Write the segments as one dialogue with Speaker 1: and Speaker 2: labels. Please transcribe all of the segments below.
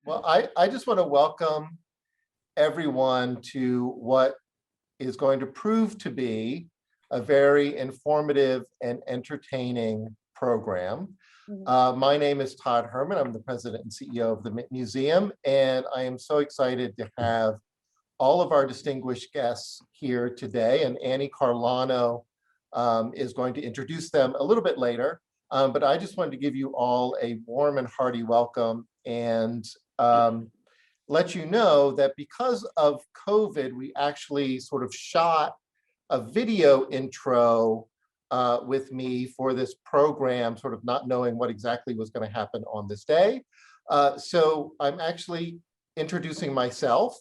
Speaker 1: Well, I just want to welcome everyone to what is going to prove to be a very informative and entertaining program. My name is Todd Herman. I'm the president and CEO of the Mint Museum, and I am so excited to have all of our distinguished guests here today. And Annie Carlano is going to introduce them a little bit later. But I just wanted to give you all a warm and hearty welcome and let you know that because of COVID, we actually sort of shot a video intro with me for this program, sort of not knowing what exactly was going to happen on this day. So I'm actually introducing myself.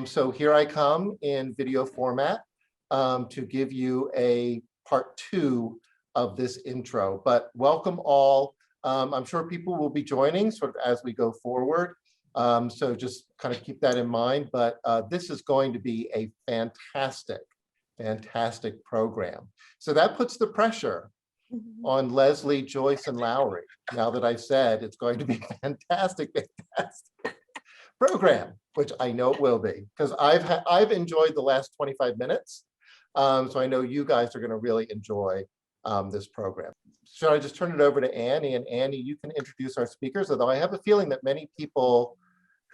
Speaker 1: So here I come in video format to give you a part 2 of this intro, but welcome all. I'm sure people will be joining sort of as we go forward. So just kind of keep that in mind, but this is going to be a fantastic program. So that puts the pressure on Leslie, Joyce, and Laurie. Now that I've said it's going to be a fantastic program, which I know it will be, because I've enjoyed the last 25 minutes. So I know you guys are going to really enjoy this program. Should I just turn it over to Annie? And Annie, you can introduce our speakers, although I have a feeling that many people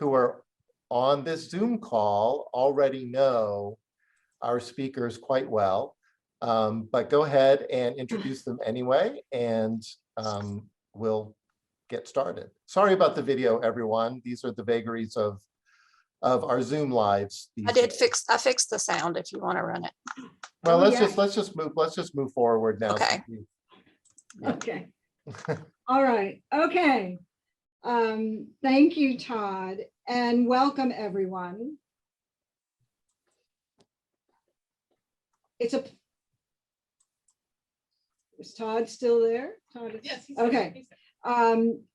Speaker 1: who are on this Zoom call already know our speakers quite well. But go ahead and introduce them anyway, and we'll get started. Sorry about the video, everyone. These are the vagaries of our Zoom lives.
Speaker 2: I fixed the sound if you want to run it.
Speaker 1: Well, let's just move forward now.
Speaker 2: Okay.
Speaker 1: Yeah.
Speaker 3: Okay. All right. Okay. Thank you, Todd, and welcome everyone. Is Todd still there? Todd,
Speaker 4: yes.
Speaker 3: Okay.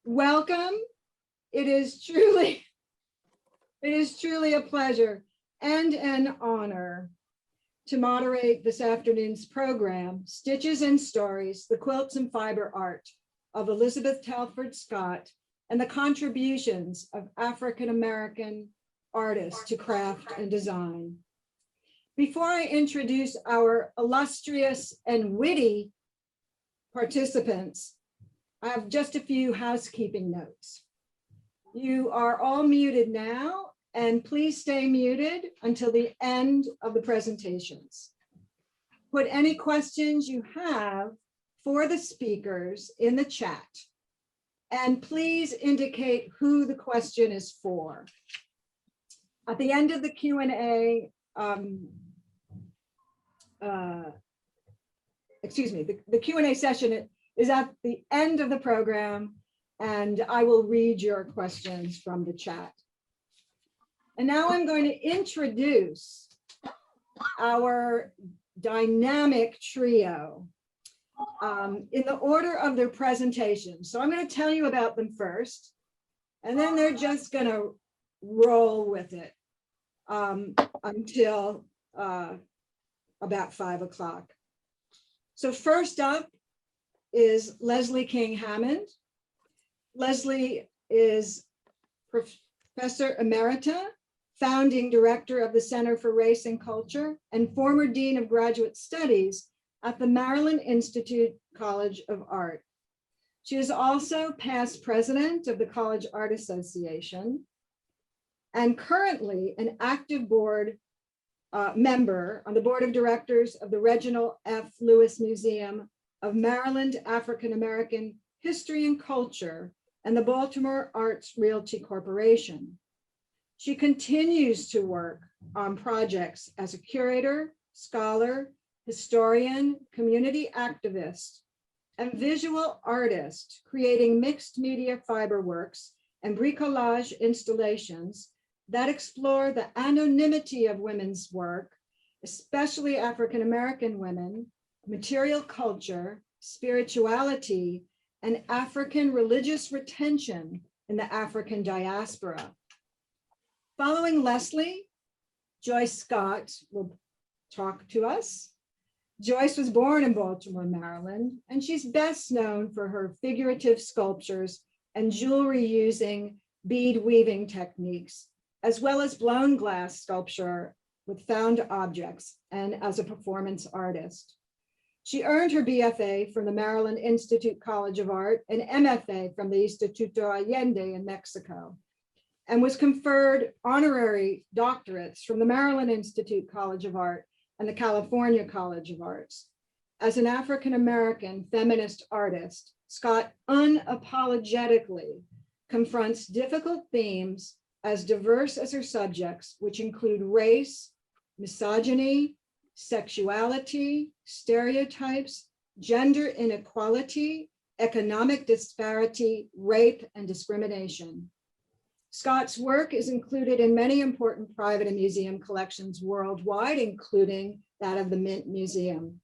Speaker 3: Welcome. It is truly a pleasure and an honor to moderate this afternoon's program, Stitches and Stories, the Quilts and Fiber Art of Elizabeth Talford Scott and the Contributions of African-American Artists to Craft and Design. Before I introduce our illustrious and witty participants, I have just a few housekeeping notes. You are all muted now, and please stay muted until the end of the presentations. Put any questions you have for the speakers in the chat, and please indicate who the question is for. At the end of the Q&A, the Q&A session is at the end of the program, and I will read your questions from the chat. And now I'm going to introduce our dynamic trio in the order of their presentation. So I'm going to tell you about them first, and then they're just going to roll with it until about 5 o'clock. So first up is Leslie King-Hammond. Leslie is Professor Emerita, founding director of the Center for Race and Culture, and former dean of graduate studies at the Maryland Institute College of Art. She is also past president of the College Art Association and currently an active board member on the board of directors of the Reginald F. Lewis Museum of Maryland African American History and Culture and the Baltimore Arts Realty Corporation. She continues to work on projects as a curator, scholar, historian, community activist, and visual artist, creating mixed media fiber works and bricolage installations that explore the anonymity of women's work, especially African American women, material culture, spirituality, and African religious retention in the African diaspora. Following Leslie, Joyce Scott will talk to us. Joyce was born in Baltimore, Maryland, and she's best known for her figurative sculptures and jewelry using bead weaving techniques, as well as blown glass sculpture with found objects and as a performance artist. She earned her BFA from the Maryland Institute College of Art and MFA from the Instituto Allende in Mexico, and was conferred honorary doctorates from the Maryland Institute College of Art and the California College of Arts. As an African-American feminist artist, Scott unapologetically confronts difficult themes as diverse as her subjects, which include race, misogyny, sexuality, stereotypes, gender inequality, economic disparity, rape, and discrimination. Scott's work is included in many important private and museum collections worldwide, including that of the Mint Museum.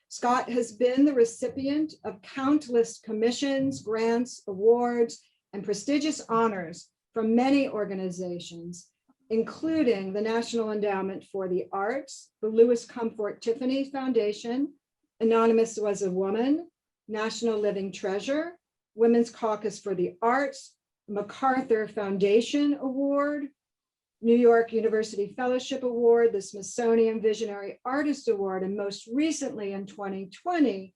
Speaker 3: Scott has been the recipient of countless commissions, grants, awards, and prestigious honors from many organizations, including the National Endowment for the Arts, the Louis Comfort Tiffany Foundation, Anonymous Was a Woman, National Living Treasure, Women's Caucus for the Arts, MacArthur Foundation Award, New York University Fellowship Award, the Smithsonian Visionary Artist Award, and most recently in 2020,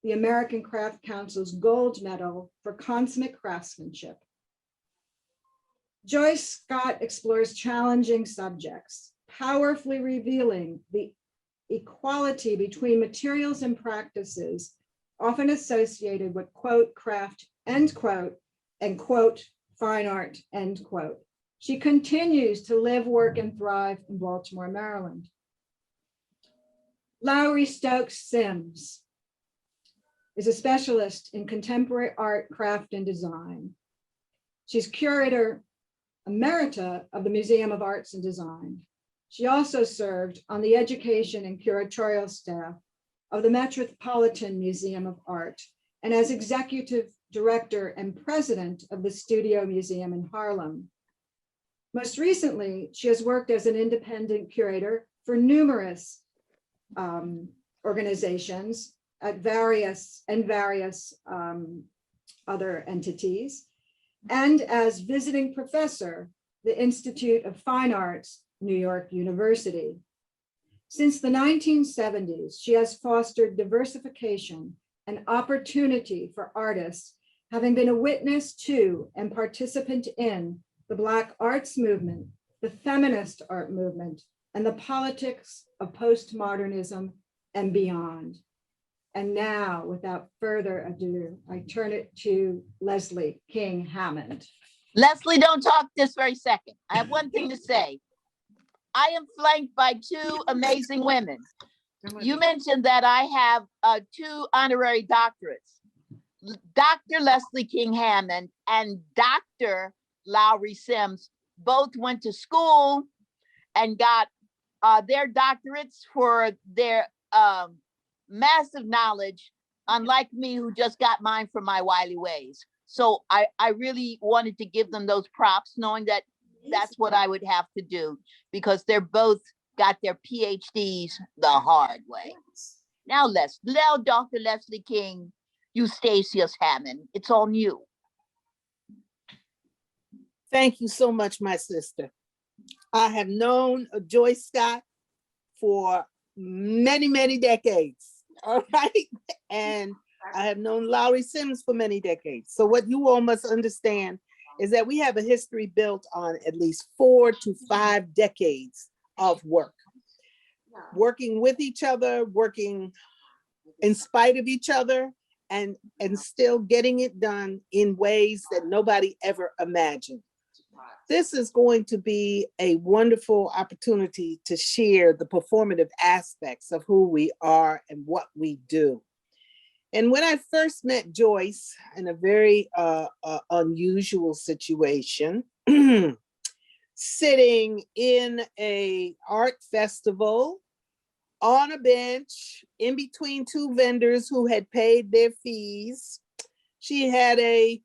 Speaker 3: the American Craft Council's Gold Medal for Consummate Craftsmanship. Joyce Scott explores challenging subjects, powerfully revealing the equality between materials and practices, often associated with quote, craft, end quote, and quote, fine art, end quote. She continues to live, work, and thrive in Baltimore, Maryland. Lowery Stokes Sims is a specialist in contemporary art, craft, and design. She's curator emerita of the Museum of Arts and Design. She also served on the education and curatorial staff of the Metropolitan Museum of Art and as executive director and president of the Studio Museum in Harlem. Most recently, she has worked as an independent curator for numerous organizations at various other entities, and as visiting professor, the Institute of Fine Arts, New York University. Since the 1970s, she has fostered diversification and opportunity for artists, having been a witness to and participant in the Black arts movement, the feminist art movement, and the politics of postmodernism and beyond. And now, without further ado, I turn it to Leslie King-Hammond.
Speaker 4: Leslie, don't talk this very second. I have one thing to say. I am flanked by two amazing women. You mentioned that I have 2 honorary doctorates. Dr. Leslie King-Hammond and Dr. Laurie Sims both went to school and got their doctorates for their massive knowledge, unlike me, who just got mine from my wily ways. So I really wanted to give them those props, knowing that that's what I would have to do, because they're both got their PhDs the hard way. Now, Dr. Leslie King, Eustachius Hammond, it's on you.
Speaker 5: Thank you so much, my sister. I have known Joyce Scott for many, many decades, all right? And I have known Laurie Sims for many decades. So what you all must understand is that we have a history built on at least 4 to 5 decades of work. Working with each other, working in spite of each other, and still getting it done in ways that nobody ever imagined. This is going to be a wonderful opportunity to share the performative aspects of who we are and what we do. And when I first met Joyce in a very unusual situation, sitting in an art festival on a bench in between 2 vendors who had paid their fees, she had a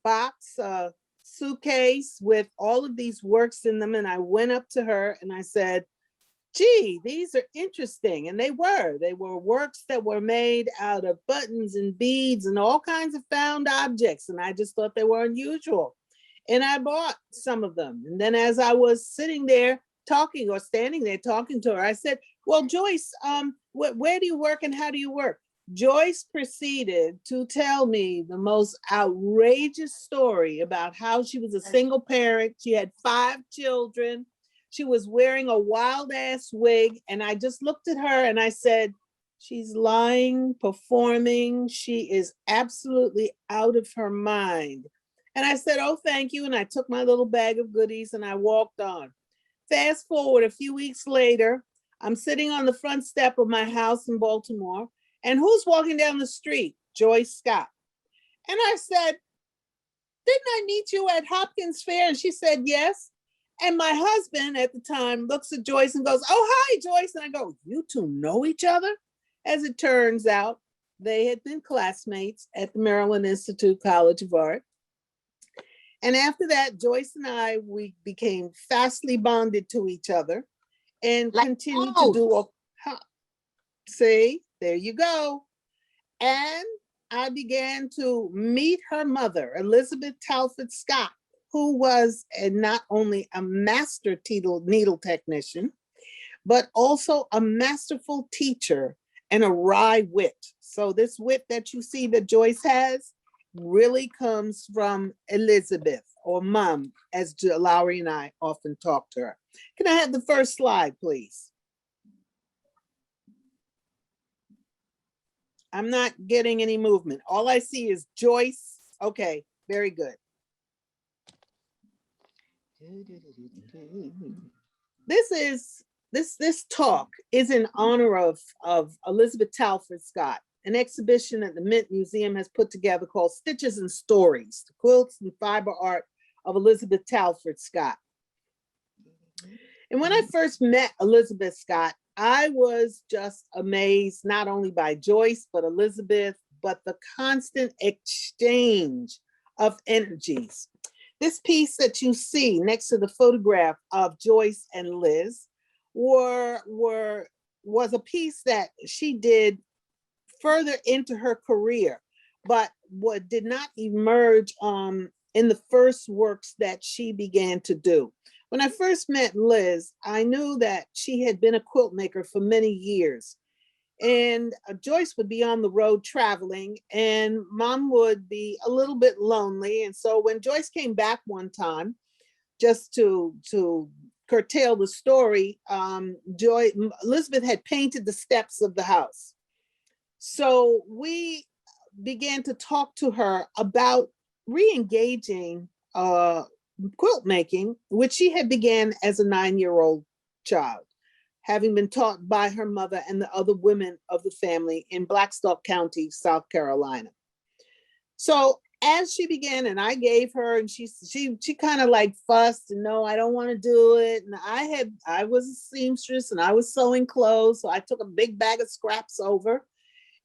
Speaker 5: box, a suitcase with all of these works in them. And I went up to her and I said, gee, these are interesting. And they were works that were made out of buttons and beads and all kinds of found objects. And I just thought they were unusual. And I bought some of them. And then as I was sitting there talking or standing there talking to her, I said, well, Joyce, where do you work and how do you work? Joyce proceeded to tell me the most outrageous story about how she was a single parent. She had 5 children. She was wearing a wild ass wig. And I just looked at her and I said, she's lying, performing. She is absolutely out of her mind. And I said, oh, thank you. And I took my little bag of goodies and I walked on. Fast forward a few weeks later, I'm sitting on the front step of my house in Baltimore. And who's walking down the street? Joyce Scott. And I said, didn't I meet you at Hopkins Fair? And she said, yes. And my husband at the time looks at Joyce and goes, oh, hi, Joyce. And I go, you two know each other? As it turns out, they had been classmates at the Maryland Institute College of Art. And after that, Joyce and I, we became fastly bonded to each other and
Speaker 4: Like
Speaker 5: continued to do all, see, there you go. And I began to meet her mother, Elizabeth Talford Scott, who was not only a master needle technician, but also a masterful teacher and a wry wit. So this wit that you see that Joyce has really comes from Elizabeth, or Mom, as Laurie and I often talk to her. Can I have the first slide, please? I'm not getting any movement. All I see is Joyce. Okay, very good. This talk is in honor of Elizabeth Talford Scott. An exhibition that the Mint Museum has put together called Stitches and Stories, the quilts and fiber art of Elizabeth Talford Scott. And when I first met Elizabeth Scott, I was just amazed, not only by Joyce, but Elizabeth, but the constant exchange of energies. This piece that you see next to the photograph of Joyce and Liz was a piece that she did further into her career, but what did not emerge in the first works that she began to do. When I first met Liz, I knew that she had been a quilt maker for many years. And Joyce would be on the road traveling and Mom would be a little bit lonely. And so when Joyce came back one time, just to curtail the story, Elizabeth had painted the steps of the house. So we began to talk to her about re-engaging quilt making, which she had began as a 9-year-old child, having been taught by her mother and the other women of the family in Blackstock County, South Carolina. So as she began, and I gave her, and she kind of like fussed and no, I don't want to do it. And I was a seamstress and I was sewing clothes. So I took a big bag of scraps over.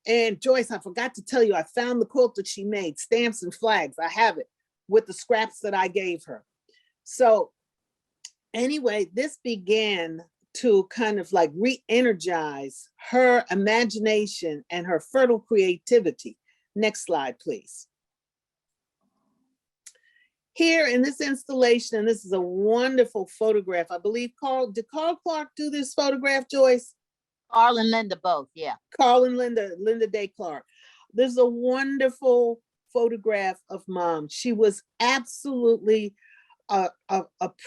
Speaker 5: And Joyce, I forgot to tell you, I found the quilt that she made, stamps and flags. I have it with the scraps that I gave her. So anyway, this began to kind of like re-energize her imagination and her fertile creativity. Next slide, please. Here in this installation, and this is a wonderful photograph. I believe did Carl Clark do this photograph, Joyce?
Speaker 4: Carl and Linda both, yeah. Carl and
Speaker 5: Linda Day Clark. This is a wonderful photograph of Mom. She was absolutely a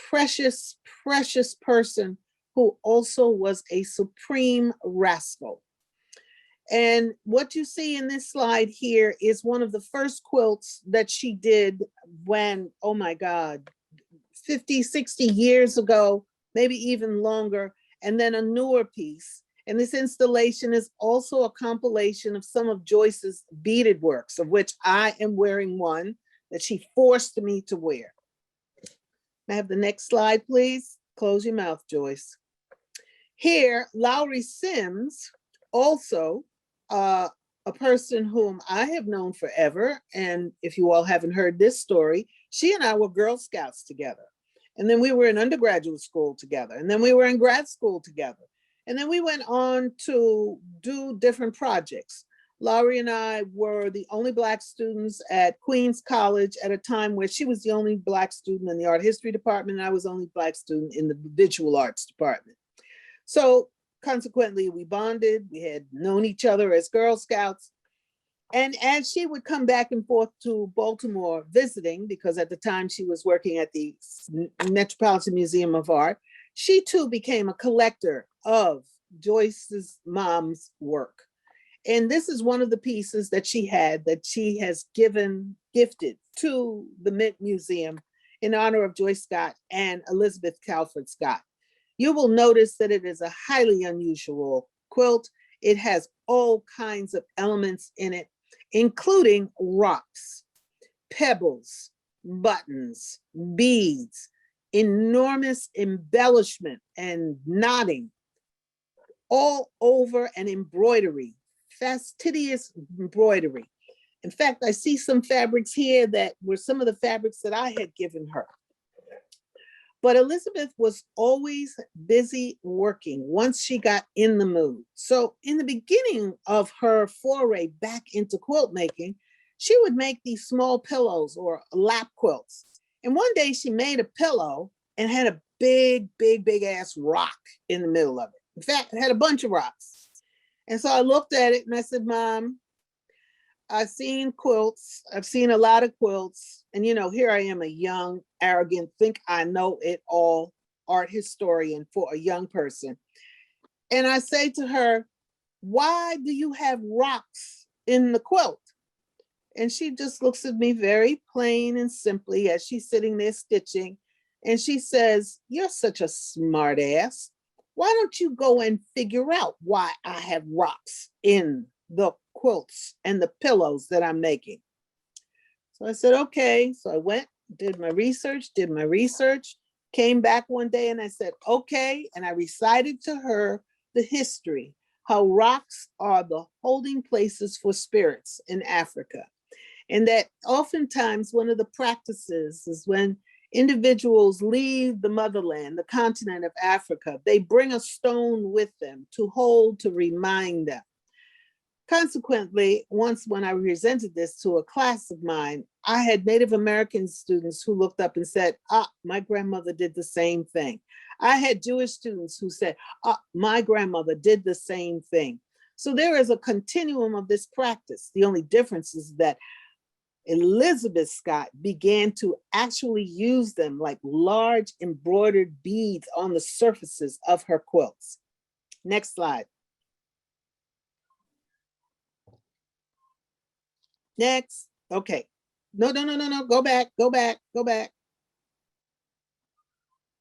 Speaker 5: precious, precious person who also was a supreme rascal. And what you see in this slide here is one of the first quilts that she did when, oh my God, 50, 60 years ago, maybe even longer, and then a newer piece. And this installation is also a compilation of some of Joyce's beaded works, of which I am wearing one that she forced me to wear. May I have the next slide, please? Close your mouth, Joyce. Here, Laurie Sims, also a person whom I have known forever. And if you all haven't heard this story, she and I were Girl Scouts together. And then we were in undergraduate school together. And then we were in grad school together. And then we went on to do different projects. Laurie and I were the only Black students at Queens College at a time where she was the only Black student in the art history department, and I was the only Black student in the visual arts department. So consequently, we bonded. We had known each other as Girl Scouts. And as she would come back and forth to Baltimore visiting, because at the time she was working at the Metropolitan Museum of Art, she too became a collector of Joyce's mom's work. And this is one of the pieces that she had that she has gifted to the Mint Museum in honor of Joyce Scott and Elizabeth Talford Scott. You will notice that it is a highly unusual quilt. It has all kinds of elements in it, including rocks, pebbles, buttons, beads, enormous embellishment and knotting all over, an embroidery, fastidious embroidery. In fact, I see some fabrics here that were some of the fabrics that I had given her. But Elizabeth was always busy working once she got in the mood. So in the beginning of her foray back into quilt making, she would make these small pillows or lap quilts. And one day she made a pillow and had a big ass rock in the middle of it. In fact, it had a bunch of rocks. And so I looked at it and I said, Mom, I've seen quilts. I've seen a lot of quilts. And, you know, here I am, a young, arrogant, think I know it all art historian for a young person. And I say to her, why do you have rocks in the quilt? And she just looks at me very plain and simply as she's sitting there stitching. And she says, you're such a smart ass. Why don't you go and figure out why I have rocks in the quilts and the pillows that I'm making? So I said, okay. So I went, did my research, came back one day and I said, okay. And I recited to her the history, how rocks are the holding places for spirits in Africa. And that oftentimes one of the practices is when individuals leave the motherland, the continent of Africa, they bring a stone with them to hold, to remind them. Consequently, once when I presented this to a class of mine, I had Native American students who looked up and said, my grandmother did the same thing. I had Jewish students who said, my grandmother did the same thing. So there is a continuum of this practice. The only difference is that Elizabeth Scott began to actually use them like large embroidered beads on the surfaces of her quilts. Next slide. Next. Okay. No. Go back.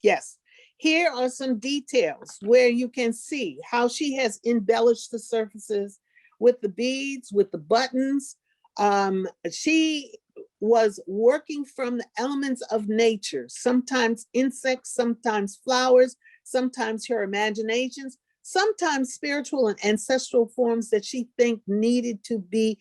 Speaker 5: Yes. Here are some details where you can see how she has embellished the surfaces with the beads, with the buttons. She was working from the elements of nature, sometimes insects, sometimes flowers, sometimes her imaginations, sometimes spiritual and ancestral forms that she think needed to be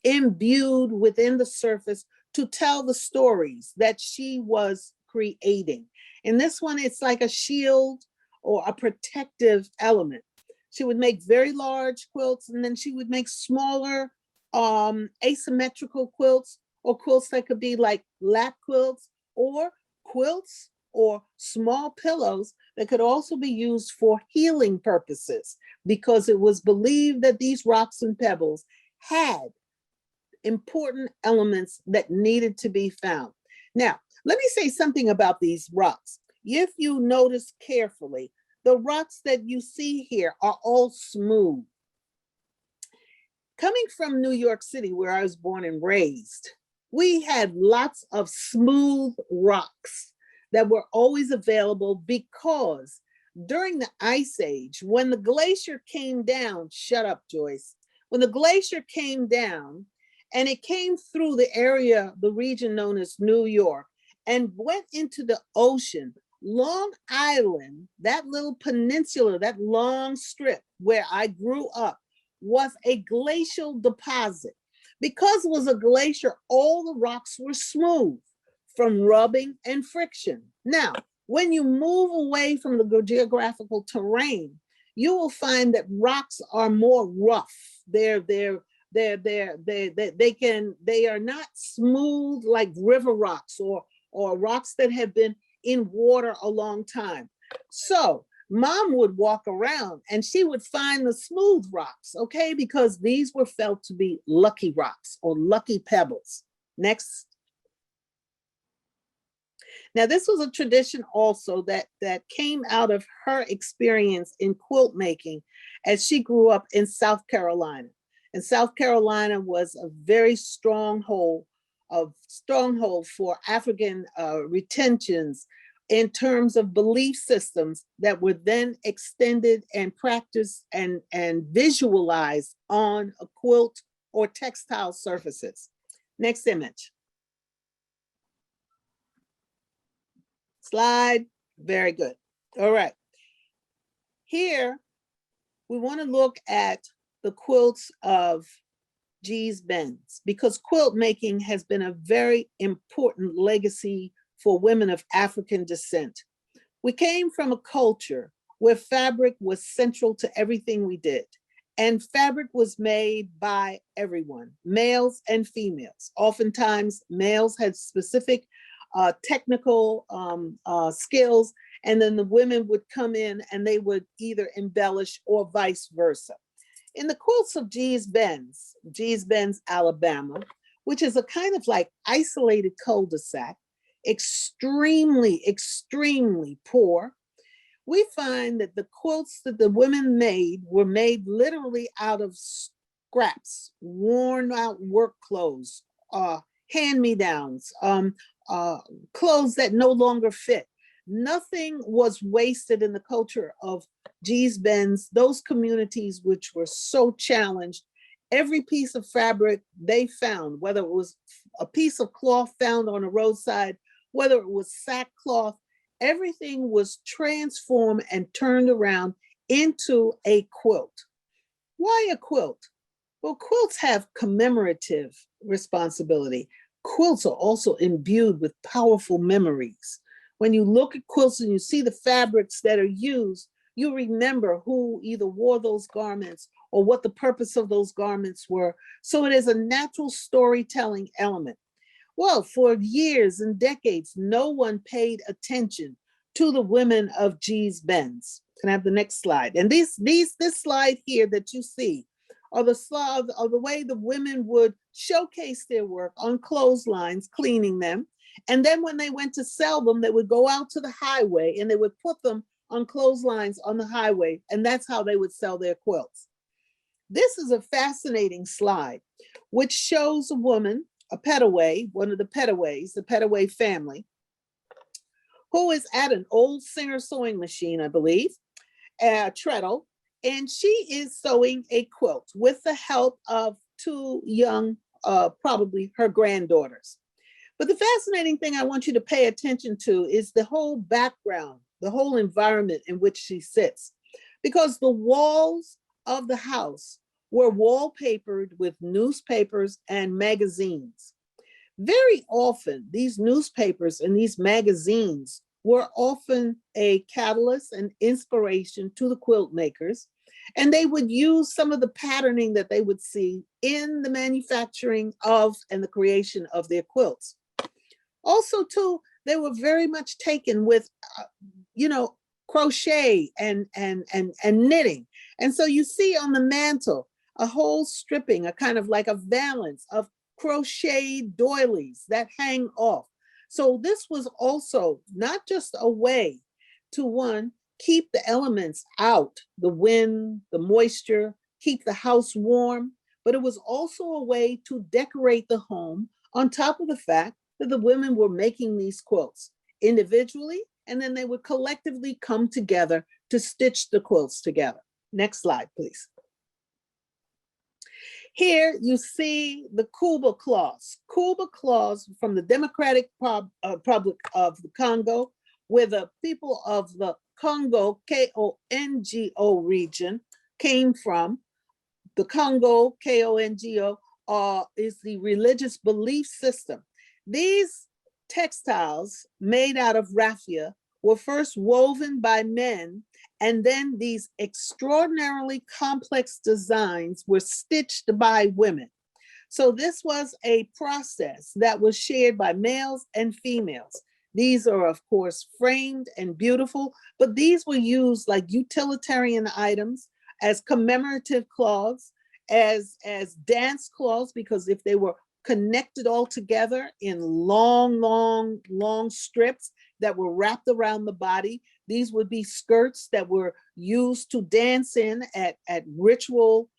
Speaker 5: imbued within the surface to tell the stories that she was creating. In this one, it's like a shield or a protective element. She would make very large quilts, and then she would make smaller asymmetrical quilts, or quilts that could be like lap quilts, or quilts or small pillows that could also be used for healing purposes, because it was believed that these rocks and pebbles had important elements that needed to be found. Now, let me say something about these rocks. If you notice carefully, the rocks that you see here are all smooth. Coming from New York City, where I was born and raised, we had lots of smooth rocks that were always available because during the Ice Age, when the glacier came down, shut up, Joyce, when the glacier came down and it came through the area, the region known as New York, and went into the ocean, Long Island, that little peninsula, that long strip where I grew up, was a glacial deposit. Because it was a glacier, all the rocks were smooth from rubbing and friction. Now, when you move away from the geographical terrain, you will find that rocks are more rough. They're They are not smooth like river rocks or rocks that have been in water a long time. So mom would walk around and she would find the smooth rocks, okay? Because these were felt to be lucky rocks or lucky pebbles. Next. Now, this was a tradition also that came out of her experience in quilt making as she grew up in South Carolina. And South Carolina was a very stronghold for African retentions in terms of belief systems that were then extended and practiced and visualized on a quilt or textile surfaces. Next image. Slide, very good. All right. Here, we want to look at the quilts of Gee's Bends, because quilt making has been a very important legacy for women of African descent. We came from a culture where fabric was central to everything we did, and fabric was made by everyone, males and females. Oftentimes, males had specific technical skills, and then the women would come in and they would either embellish or vice versa. In the quilts of Gee's Bends, Alabama, which is a kind of like isolated cul-de-sac, extremely, extremely poor, we find that the quilts that the women made were made literally out of scraps, worn out work clothes, hand-me-downs, clothes that no longer fit. Nothing was wasted in the culture of Gee's Bends, those communities which were so challenged. Every piece of fabric they found, whether it was a piece of cloth found on a roadside, whether it was sackcloth, everything was transformed and turned around into a quilt. Why a quilt? Well, quilts have commemorative responsibility. Quilts are also imbued with powerful memories. When you look at quilts and you see the fabrics that are used, you remember who either wore those garments or what the purpose of those garments were. So it is a natural storytelling element. Well, for years and decades, no one paid attention to the women of Gee's Bends. Can I have the next slide? And this slide here that you see are the way the women would showcase their work on clotheslines, cleaning them. And then when they went to sell them, they would go out to the highway and they would put them on clotheslines on the highway. And that's how they would sell their quilts. This is a fascinating slide, which shows a woman, a Petaway, one of the Petaways, the Petaway family, who is at an old Singer sewing machine, I believe, treadle, and she is sewing a quilt with the help of two young, probably her granddaughters. But the fascinating thing I want you to pay attention to is the whole background, the whole environment in which she sits, because the walls of the house were wallpapered with newspapers and magazines. Very often, these newspapers and these magazines were often a catalyst and inspiration to the quilt makers, and they would use some of the patterning that they would see in the manufacturing of and the creation of their quilts. Also, too, they were very much taken with, crochet and knitting. And so you see on the mantle, a whole stripping, a kind of like a valance of crocheted doilies that hang off. So this was also not just a way to, one, keep the elements out, the wind, the moisture, keep the house warm, but it was also a way to decorate the home on top of the fact that the women were making these quilts individually, and then they would collectively come together to stitch the quilts together. Next slide, please. Here you see the Kuba Claws. Kuba Claws from the Democratic Republic of the Congo, where the people of the Congo, Kongo region came from. The Congo, Kongo, is the religious belief system. These textiles made out of raffia were first woven by men And then these extraordinarily complex designs were stitched by women. So this was a process that was shared by males and females. These are, of course, framed and beautiful, but these were used like utilitarian items, as commemorative cloths, as dance cloths, because if they were connected all together in long strips that were wrapped around the body, these would be skirts that were used to dance in at ritual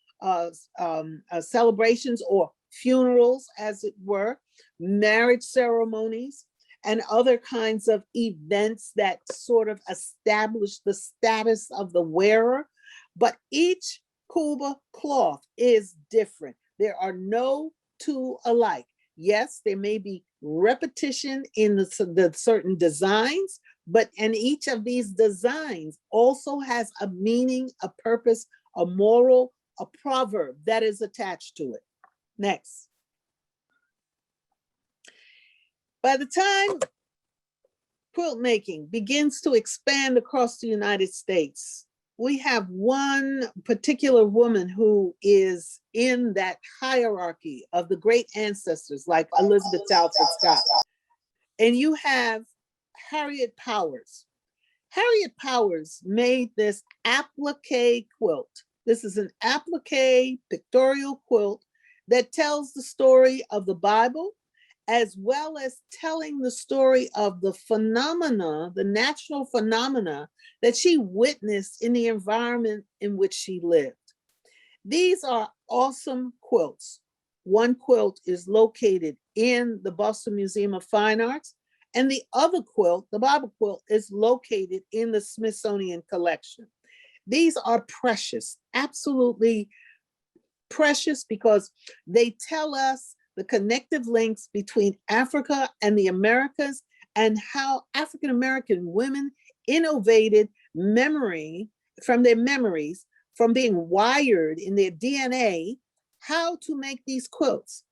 Speaker 5: celebrations or funerals, as it were, marriage ceremonies, and other kinds of events that sort of establish the status of the wearer. But each Kuba cloth is different. There are no two alike. Yes, there may be repetition in the certain designs, and each of these designs also has a meaning, a purpose, a moral, a proverb that is attached to it. Next. By the time quilt making begins to expand across the United States, we have one particular woman who is in that hierarchy of the great ancestors, like Elizabeth Talford Scott. And you have Harriet Powers. Harriet Powers made this applique quilt. This is an applique pictorial quilt that tells the story of the Bible, as well as telling the story of the phenomena, the natural phenomena that she witnessed in the environment in which she lived. These are awesome quilts. One quilt is located in the Boston Museum of Fine Arts, and the other quilt, the Bible quilt, is located in the Smithsonian collection. These are precious, absolutely precious, because they tell us the connective links between Africa and the Americas, and how African American women innovated memory from their memories, from being wired in their DNA, how to make these quilts.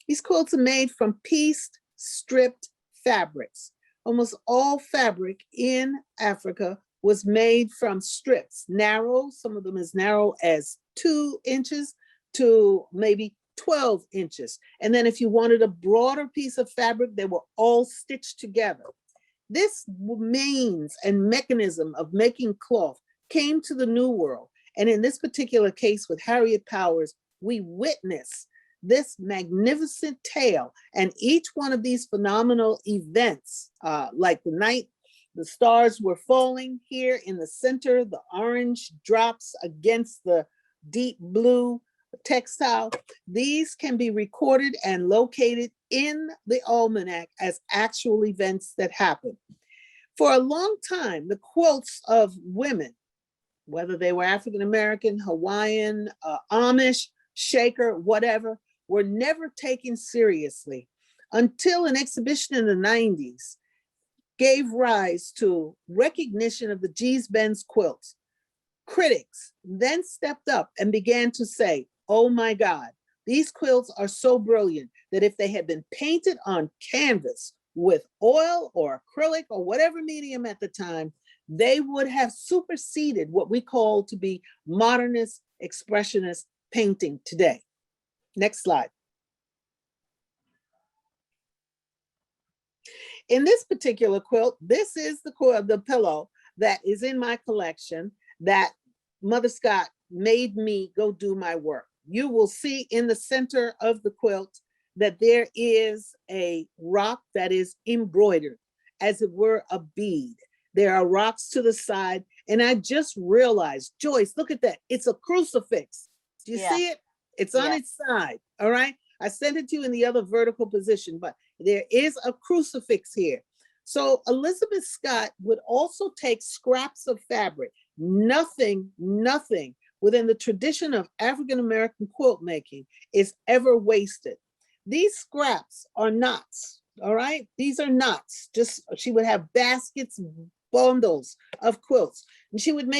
Speaker 5: These quilts are made from pieced, stripped fabrics. Almost all fabric in Africa was made from strips, narrow, some of them as narrow as 2 inches to maybe 12 inches. And then if you wanted a broader piece of fabric, they were all stitched together. This means and mechanism of making cloth came to the New World. And in this particular case with Harriet Powers, we witness this magnificent tale. And each one of these phenomenal events, like the night the stars were falling here in the center, the orange drops against the deep blue textile, these can be recorded and located in the almanac as actual events that happen. For a long time, the quilts of women, whether they were African American, Hawaiian, Amish, Shaker, whatever, were never taken seriously until an exhibition in the 90s gave rise to recognition of the Gee's Benz quilts. Critics then stepped up and began to say, oh my God, these quilts are so brilliant that if they had been painted on canvas with oil or acrylic or whatever medium at the time, they would have superseded what we call to be modernist, expressionist painting today. Next slide. In this particular quilt, this is the pillow that is in my collection that Mother Scott made me go do my work. You will see in the center of the quilt that there is a rock that is embroidered, as it were a bead. There are rocks to the side, and I just realized, Joyce, look at that. It's a crucifix. Do you see it? It's on its side, all right? I sent it to you in the other vertical position, but there is a crucifix here. So Elizabeth Scott would also take scraps of fabric. Nothing within the tradition of African-American quilt making is ever wasted. These scraps are knots, all right? These are knots. Just, she would have baskets, bundles of quilts, and she would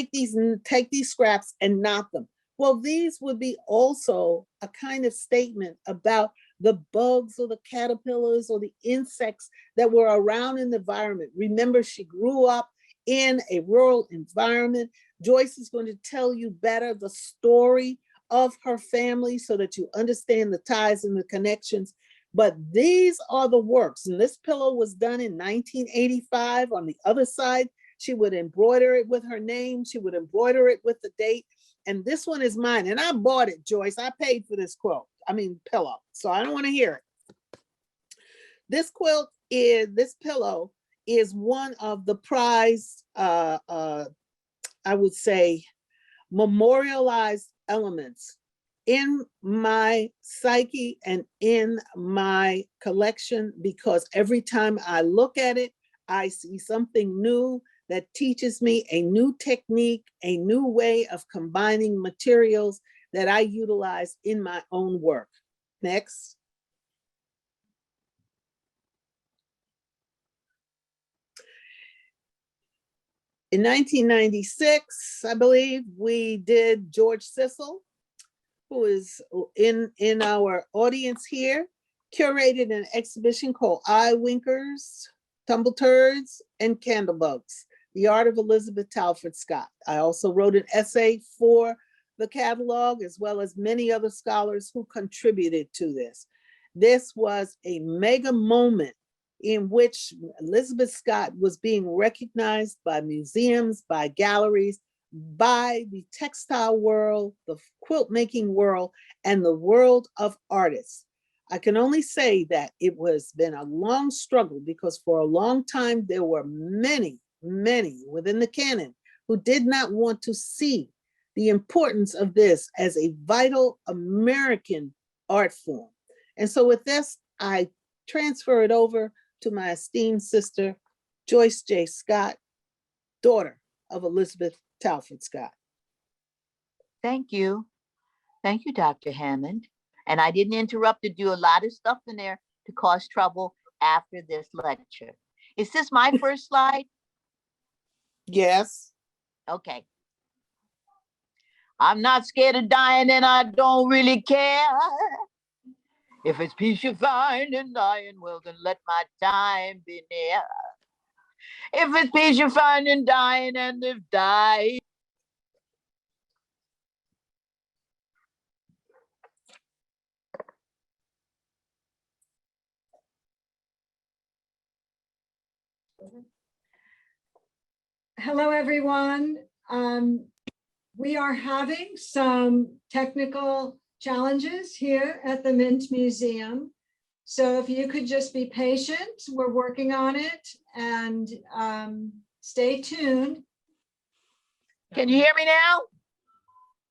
Speaker 5: take these scraps and knot them. Well, these would be also a kind of statement about the bugs or the caterpillars or the insects that were around in the environment. Remember, she grew up in a rural environment. Joyce is going to tell you better the story of her family so that you understand the ties and the connections. But these are the works. And this pillow was done in 1985. On the other side, she would embroider it with her name. She would embroider it with the date. And this one is mine. And I bought it, Joyce. I paid for this pillow. So I don't want to hear it. This pillow is one of the prized, I would say, memorialized elements in my psyche and in my collection, because every time I look at it, I see something new that teaches me a new technique, a new way of combining materials that I utilize in my own work. Next. In 1996, I believe, we did George Sissel, who is in our audience here, curated an exhibition called Eye Winkers, Tumble Turds, and Candlebugs, The Art of Elizabeth Talford Scott. I also wrote an essay for the catalog, as well as many other scholars who contributed to this. This was a mega moment in which Elizabeth Scott was being recognized by museums, by galleries, by the textile world, the quilt making world, and the world of artists. I can only say that it was been a long struggle, because for a long time there were many within the canon who did not want to see the importance of this as a vital American art form. And so with this, I transfer it over to my esteemed sister, Joyce J. Scott, daughter of Elizabeth Talford Scott.
Speaker 4: Thank you. Thank you, Dr. Hammond. And I didn't interrupt to do a lot of stuff in there to cause trouble after this lecture. Is this my first slide?
Speaker 5: Yes.
Speaker 4: Okay. I'm not scared of dying, and I don't really care. If it's peace you find in dying, well, then let my time be near. If it's peace you find in dying, and if die.
Speaker 3: Hello, everyone. We are having some technical challenges here at the Mint Museum. So if you could just be patient, we're working on it, and stay tuned.
Speaker 4: Can you hear me now?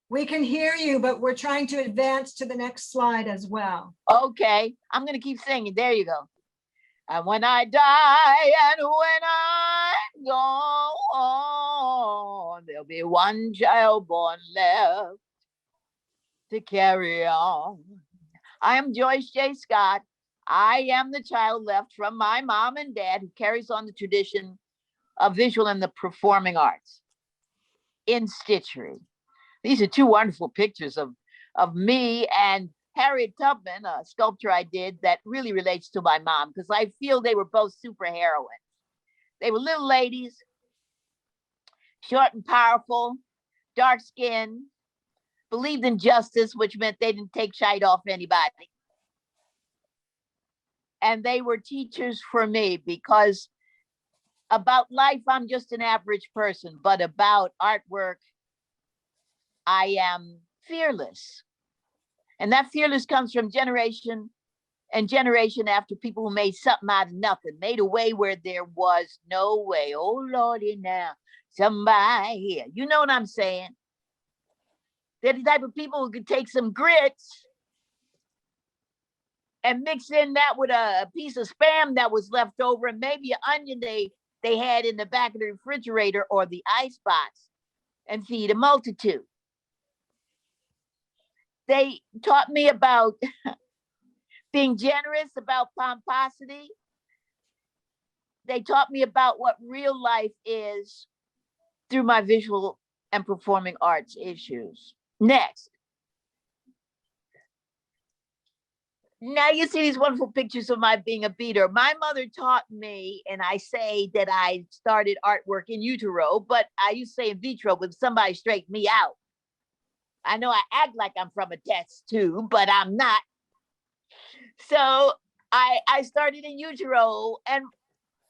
Speaker 3: We can hear you, but we're trying to advance to the next slide as well.
Speaker 4: Okay, I'm gonna keep singing. There you go. And when I die and when I'm gone, there'll be one child born left to carry on. I am Joyce J. Scott. I am the child left from my mom and dad who carries on the tradition of visual and the performing arts in stitchery. These are two wonderful pictures of me and Harriet Tubman, a sculpture I did that really relates to my mom, because I feel they were both super heroines. They were little ladies, short and powerful, dark skinned, believed in justice, which meant they didn't take shite off anybody. And they were teachers for me, because about life, I'm just an average person, but about artwork, I am fearless. And that fearless comes from generation and generation after people who made something out of nothing, made a way where there was no way. Oh, Lordy, now, somebody here. You know what I'm saying? They're the type of people who could take some grits and mix in that with a piece of Spam that was left over, and maybe an onion they had in the back of the refrigerator or the icebox, and feed a multitude. They taught me about being generous, about pomposity. They taught me about what real life is through my visual and performing arts issues. Next. Now you see these wonderful pictures of my being a beater. My mother taught me, and I say that I started artwork in utero, but I used to say in vitro when somebody straightened me out. I know I act like I'm from a test tube, but I'm not. So I started in utero, and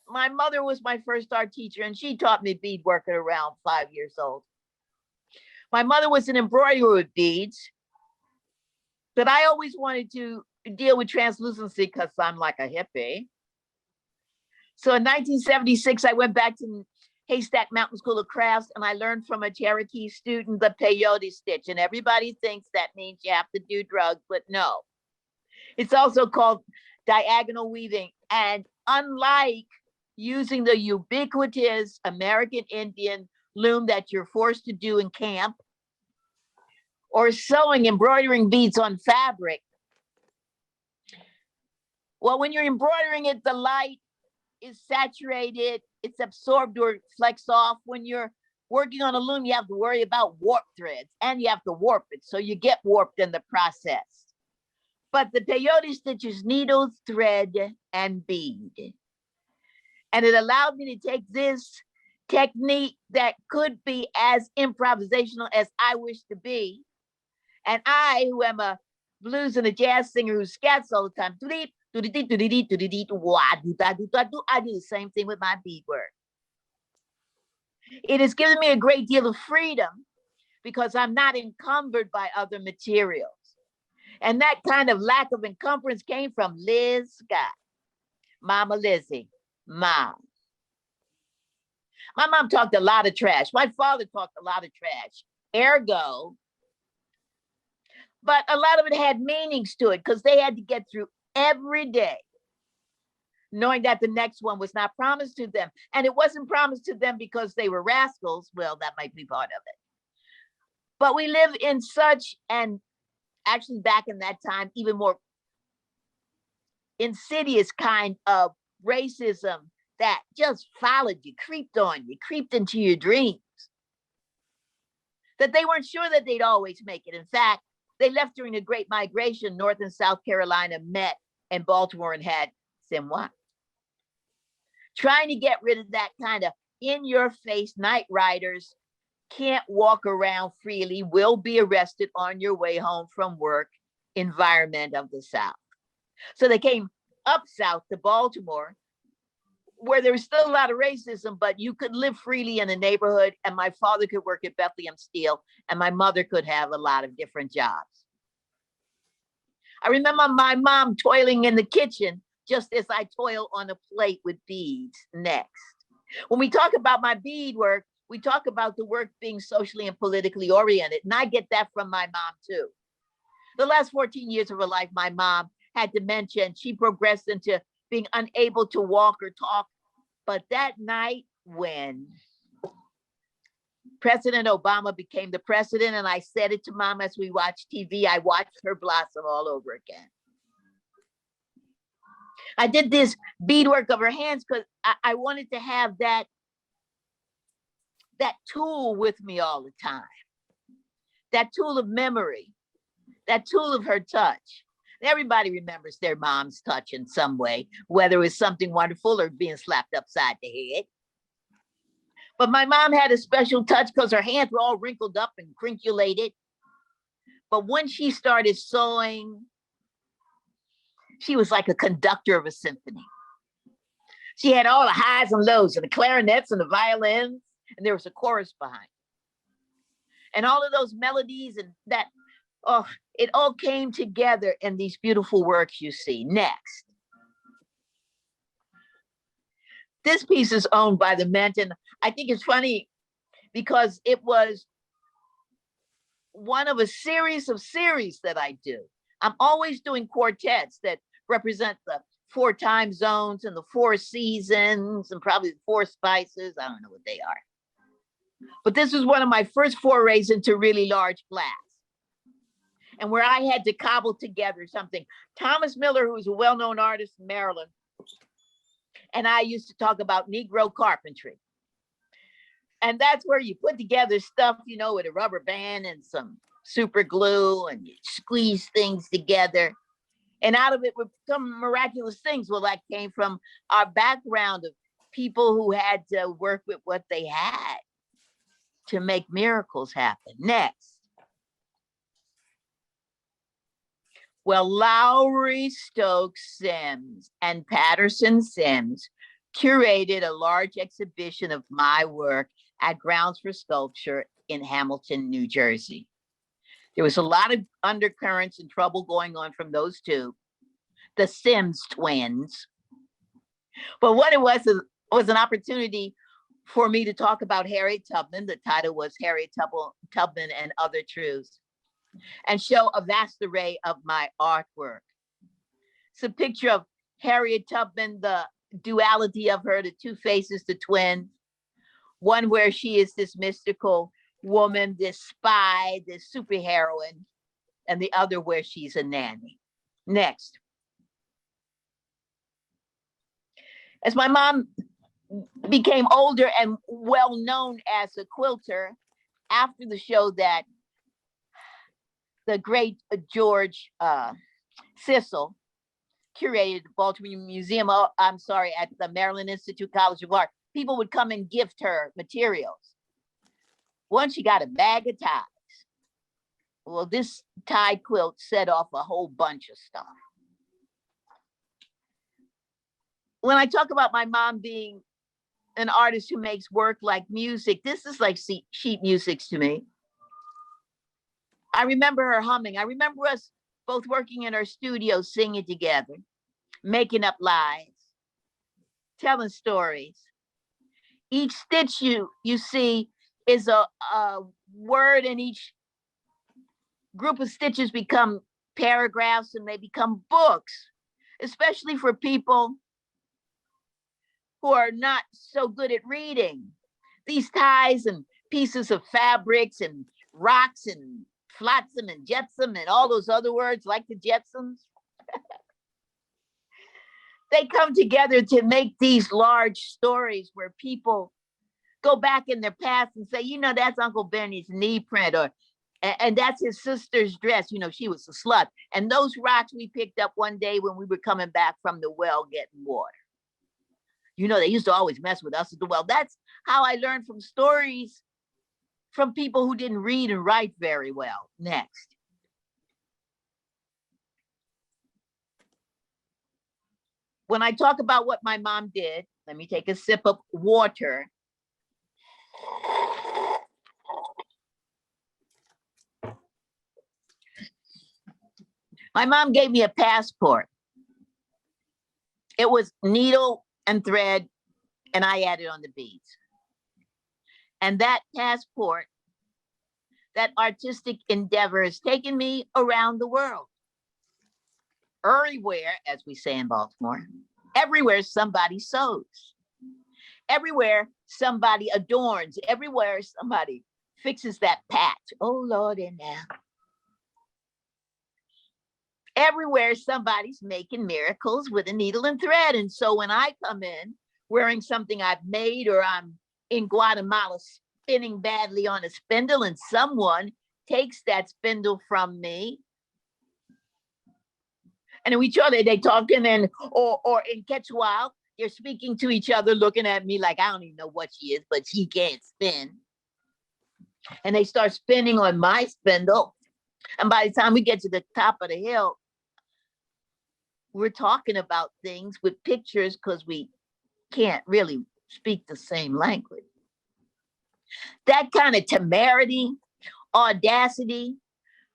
Speaker 4: my mother was my first art teacher, and she taught me beadwork at around 5 years old. My mother was an embroiderer with beads, but I always wanted to deal with translucency because I'm like a hippie. So in 1976, I went back to Haystack Mountain School of Crafts, and I learned from a Cherokee student the peyote stitch. And everybody thinks that means you have to do drugs, but no. It's also called diagonal weaving. And unlike using the ubiquitous American Indian loom that you're forced to do in camp, or sewing, embroidering beads on fabric, well, when you're embroidering it, the light is saturated, it's absorbed or flecks off. When you're working on a loom, you have to worry about warp threads, and you have to warp it, so you get warped in the process. But the peyote stitch is needle, thread, and bead. And it allowed me to take this technique that could be as improvisational as I wish to be. And I, who am a blues and a jazz singer who scats all the time, I do the same thing with my beadwork. It has given me a great deal of freedom because I'm not encumbered by other materials. And that kind of lack of encumbrance came from Liz Scott, Mama Lizzie, Mom. My mom talked a lot of trash. My father talked a lot of trash. Ergo, but a lot of it had meanings to it because they had to get through every day knowing that the next one was not promised to them. And it wasn't promised to them because they were rascals. Well, that might be part of it. But we live in such, and actually back in that time, even more insidious kind of racism that just followed you, creeped on you, creeped into your dreams, that they weren't sure that they'd always make it. In fact, they left during the Great Migration. North and South Carolina met in Baltimore and had Simwa. Trying to get rid of that kind of in-your-face night riders, can't walk around freely, will be arrested on your way home from work environment of the South. So they came up south to Baltimore, where there was still a lot of racism, but you could live freely in a neighborhood, and my father could work at Bethlehem Steel, and my mother could have a lot of different jobs. I remember my mom toiling in the kitchen just as I toil on a plate with beads next. When we talk about my beadwork, we talk about the work being socially and politically oriented, and I get that from my mom too. The last 14 years of her life, my mom had dementia, and she progressed into being unable to walk or talk. But that night when President Obama became the president, and I said it to Mom as we watched TV, I watched her blossom all over again. I did this beadwork of her hands because I wanted to have that tool with me all the time, that tool of memory, that tool of her touch. Everybody remembers their mom's touch in some way, whether it was something wonderful or being slapped upside the head. But my mom had a special touch because her hands were all wrinkled up and crinkulated. But when she started sewing, she was like a conductor of a symphony. She had all the highs and lows and the clarinets and the violins, and there was a chorus behind. And all of those melodies and that, oh, it all came together in these beautiful works you see. Next. This piece is owned by the Mint, and I think it's funny because it was one of a series of series that I do. I'm always doing quartets that represent the 4 time zones and the 4 seasons and probably the 4 spices. I don't know what they are. But this was one of my first forays into really large flats, and where I had to cobble together something. Thomas Miller, who was a well-known artist in Maryland, and I used to talk about Negro carpentry. And that's where you put together stuff, you know, with a rubber band and some super glue, and you squeeze things together. And out of it would come miraculous things. Well, that came from our background of people who had to work with what they had to make miracles happen. Next. Well, Lowery Stokes Sims and Patterson Sims curated a large exhibition of my work at Grounds for Sculpture in Hamilton, New Jersey. There was a lot of undercurrents and trouble going on from those two, the Sims twins. But what it was an opportunity for me to talk about Harriet Tubman. The title was Harriet Tubman and Other Truths, and show a vast array of my artwork. It's a picture of Harriet Tubman, the duality of her, the two faces, the twin. One where she is this mystical woman, this spy, this superheroine, and the other where she's a nanny. Next. As my mom became older and well known as a quilter, after the show that the great George Sissel curated the Baltimore Museum, at the Maryland Institute College of Art, people would come and gift her materials. Once she got a bag of ties. Well, this tie quilt set off a whole bunch of stuff. When I talk about my mom being an artist who makes work like music, this is like sheet music to me. I remember her humming. I remember us both working in her studio, singing together, making up lies, telling stories. Each stitch you see is a word, and each group of stitches become paragraphs and they become books, especially for people who are not so good at reading. These ties and pieces of fabrics and rocks and flotsam and jetsam and all those other words like the Jetsams. They come together to make these large stories where people go back in their past and say, you know, that's Uncle Benny's knee print, and that's his sister's dress. You know, she was a slut. And those rocks we picked up one day when we were coming back from the well getting water. You know, they used to always mess with us at the well. That's how I learned from stories from people who didn't read and write very well. Next. When I talk about what my mom did, let me take a sip of water. My mom gave me a passport. It was needle and thread, and I added on the beads. And that passport, that artistic endeavor has taken me around the world. Everywhere, as we say in Baltimore, everywhere somebody sews. Everywhere somebody adorns. Everywhere somebody fixes that patch. Oh, Lord, and now. Everywhere somebody's making miracles with a needle and thread. And so when I come in wearing something I've made, or I'm in Guatemala spinning badly on a spindle and someone takes that spindle from me, and in each other they talking, and or in Quechua, they're speaking to each other, looking at me like I don't even know what she is, but she can't spin. And they start spinning on my spindle. And by the time we get to the top of the hill, we're talking about things with pictures because we can't really speak the same language. That kind of temerity, audacity,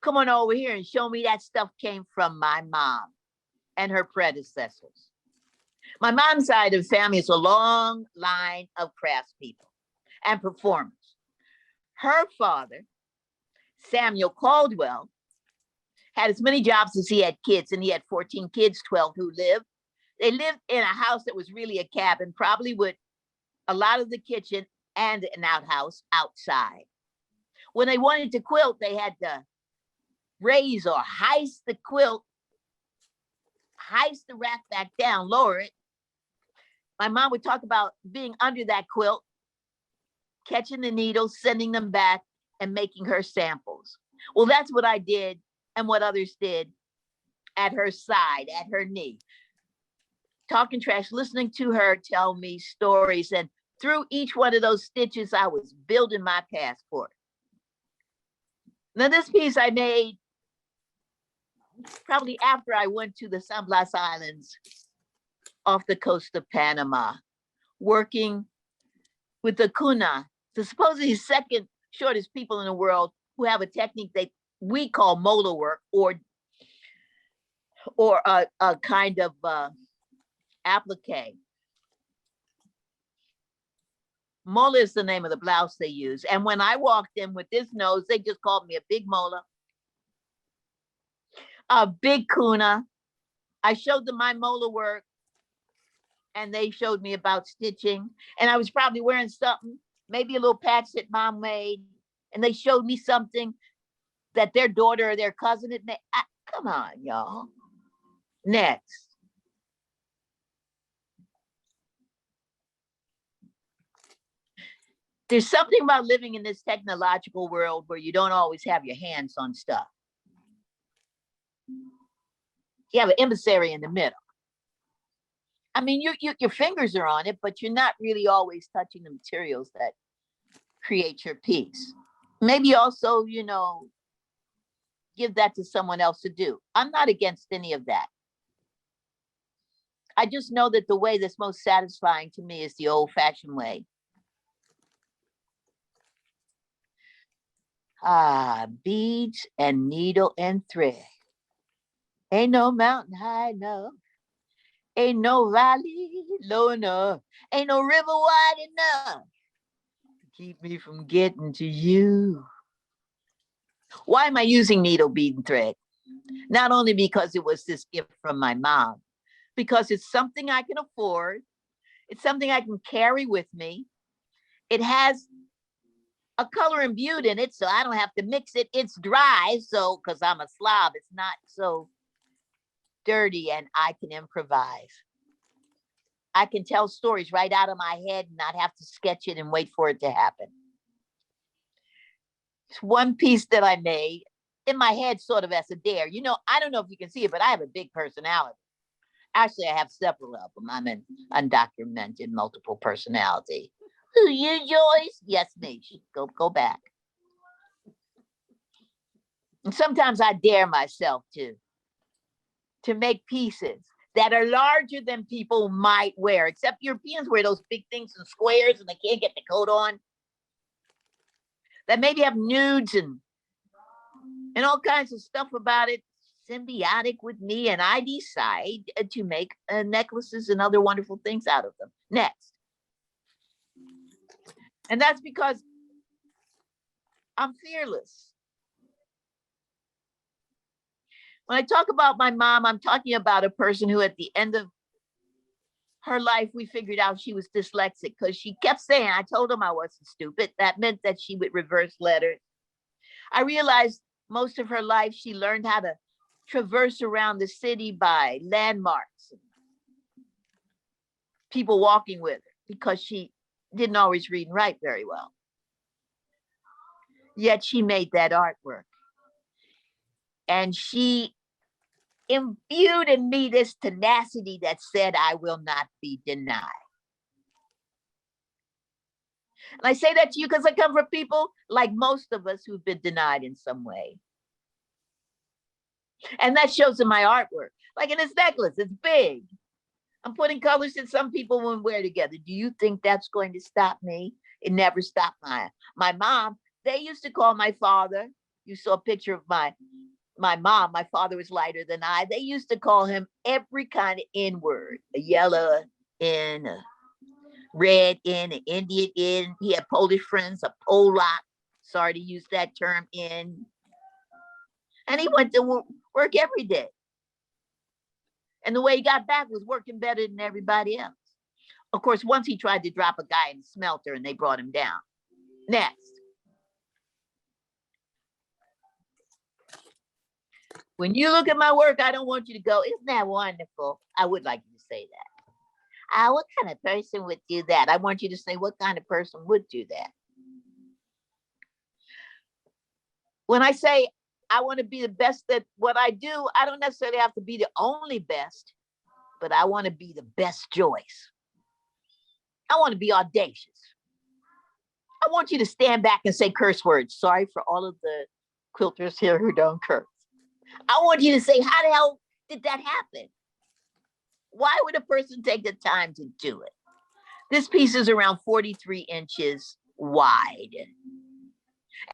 Speaker 4: come on over here and show me that stuff came from my mom and her predecessors. My mom's side of the family is a long line of craftspeople and performers. Her father, Samuel Caldwell, had as many jobs as he had kids, and he had 14 kids, 12 who lived. They lived in a house that was really a cabin, probably with a lot of the kitchen and an outhouse outside. When they wanted to quilt, they had to raise or heist the quilt, heist the rack back down, lower it. My mom would talk about being under that quilt, catching the needles, sending them back, and making her samples. Well, that's what I did and what others did at her side, at her knee, talking trash, listening to her tell me stories. And through each one of those stitches, I was building my passport. Now, this piece I made probably after I went to the San Blas Islands off the coast of Panama, working with the Kuna, the supposedly second shortest people in the world who have a technique that we call molar work, or a kind of applique. Mola is the name of the blouse they use. And when I walked in with this nose, they just called me a big mola, a big kuna. I showed them my mola work and they showed me about stitching. And I was probably wearing something, maybe a little patch that mom made. And they showed me something that their daughter or their cousin had made. Come on, y'all. Next. There's something about living in this technological world where you don't always have your hands on stuff. You have an emissary in the middle. I mean, your fingers are on it, but you're not really always touching the materials that create your piece. Maybe also, you know, give that to someone else to do. I'm not against any of that. I just know that the way that's most satisfying to me is the old-fashioned way. Beads and needle and thread. Ain't no mountain high enough. Ain't no valley low enough. Ain't no river wide enough to keep me from getting to you. Why am I using needle, bead, and thread? Not only because it was this gift from my mom, because it's something I can afford. It's something I can carry with me. It has a color imbued in it, so I don't have to mix it. It's dry, so because I'm a slob, it's not so dirty, and I can improvise. I can tell stories right out of my head and not have to sketch it and wait for it to happen. It's one piece that I made in my head sort of as a dare. You know, I don't know if you can see it, but I have a big personality. Actually, I have several of them. I'm an undocumented multiple personality. Who, you, Joyce? Yes, me. Go back. And sometimes I dare myself to make pieces that are larger than people might wear, except Europeans wear those big things in squares and they can't get the coat on. That maybe have nudes and all kinds of stuff about it, symbiotic with me, and I decide to make necklaces and other wonderful things out of them. Next. And that's because I'm fearless. When I talk about my mom, I'm talking about a person who at the end of her life, we figured out she was dyslexic because she kept saying, I told them I wasn't stupid. That meant that she would reverse letters. I realized most of her life, she learned how to traverse around the city by landmarks, people walking with her, because she didn't always read and write very well. Yet she made that artwork. And she imbued in me this tenacity that said, I will not be denied. And I say that to you because I come from people like most of us who've been denied in some way. And that shows in my artwork. Like in this necklace, it's big. I'm putting colors that some people won't wear together. Do you think that's going to stop me? It never stopped my mom. They used to call my father. You saw a picture of my mom. My father was lighter than I. They used to call him every kind of N word, a yellow N, a red N, an Indian N. He had Polish friends, a Polak. Sorry to use that term, N. And he went to work every day. And the way he got back was working better than everybody else. Of course, once he tried to drop a guy in the smelter and they brought him down. Next. When you look at my work, I don't want you to go, isn't that wonderful? I would like you to say that. What kind of person would do that? I want you to say, what kind of person would do that? When I say I want to be the best at what I do. I don't necessarily have to be the only best, but I want to be the best Joyce. I want to be audacious. I want you to stand back and say curse words. Sorry for all of the quilters here who don't curse. I want you to say, how the hell did that happen? Why would a person take the time to do it? This piece is around 43 inches wide.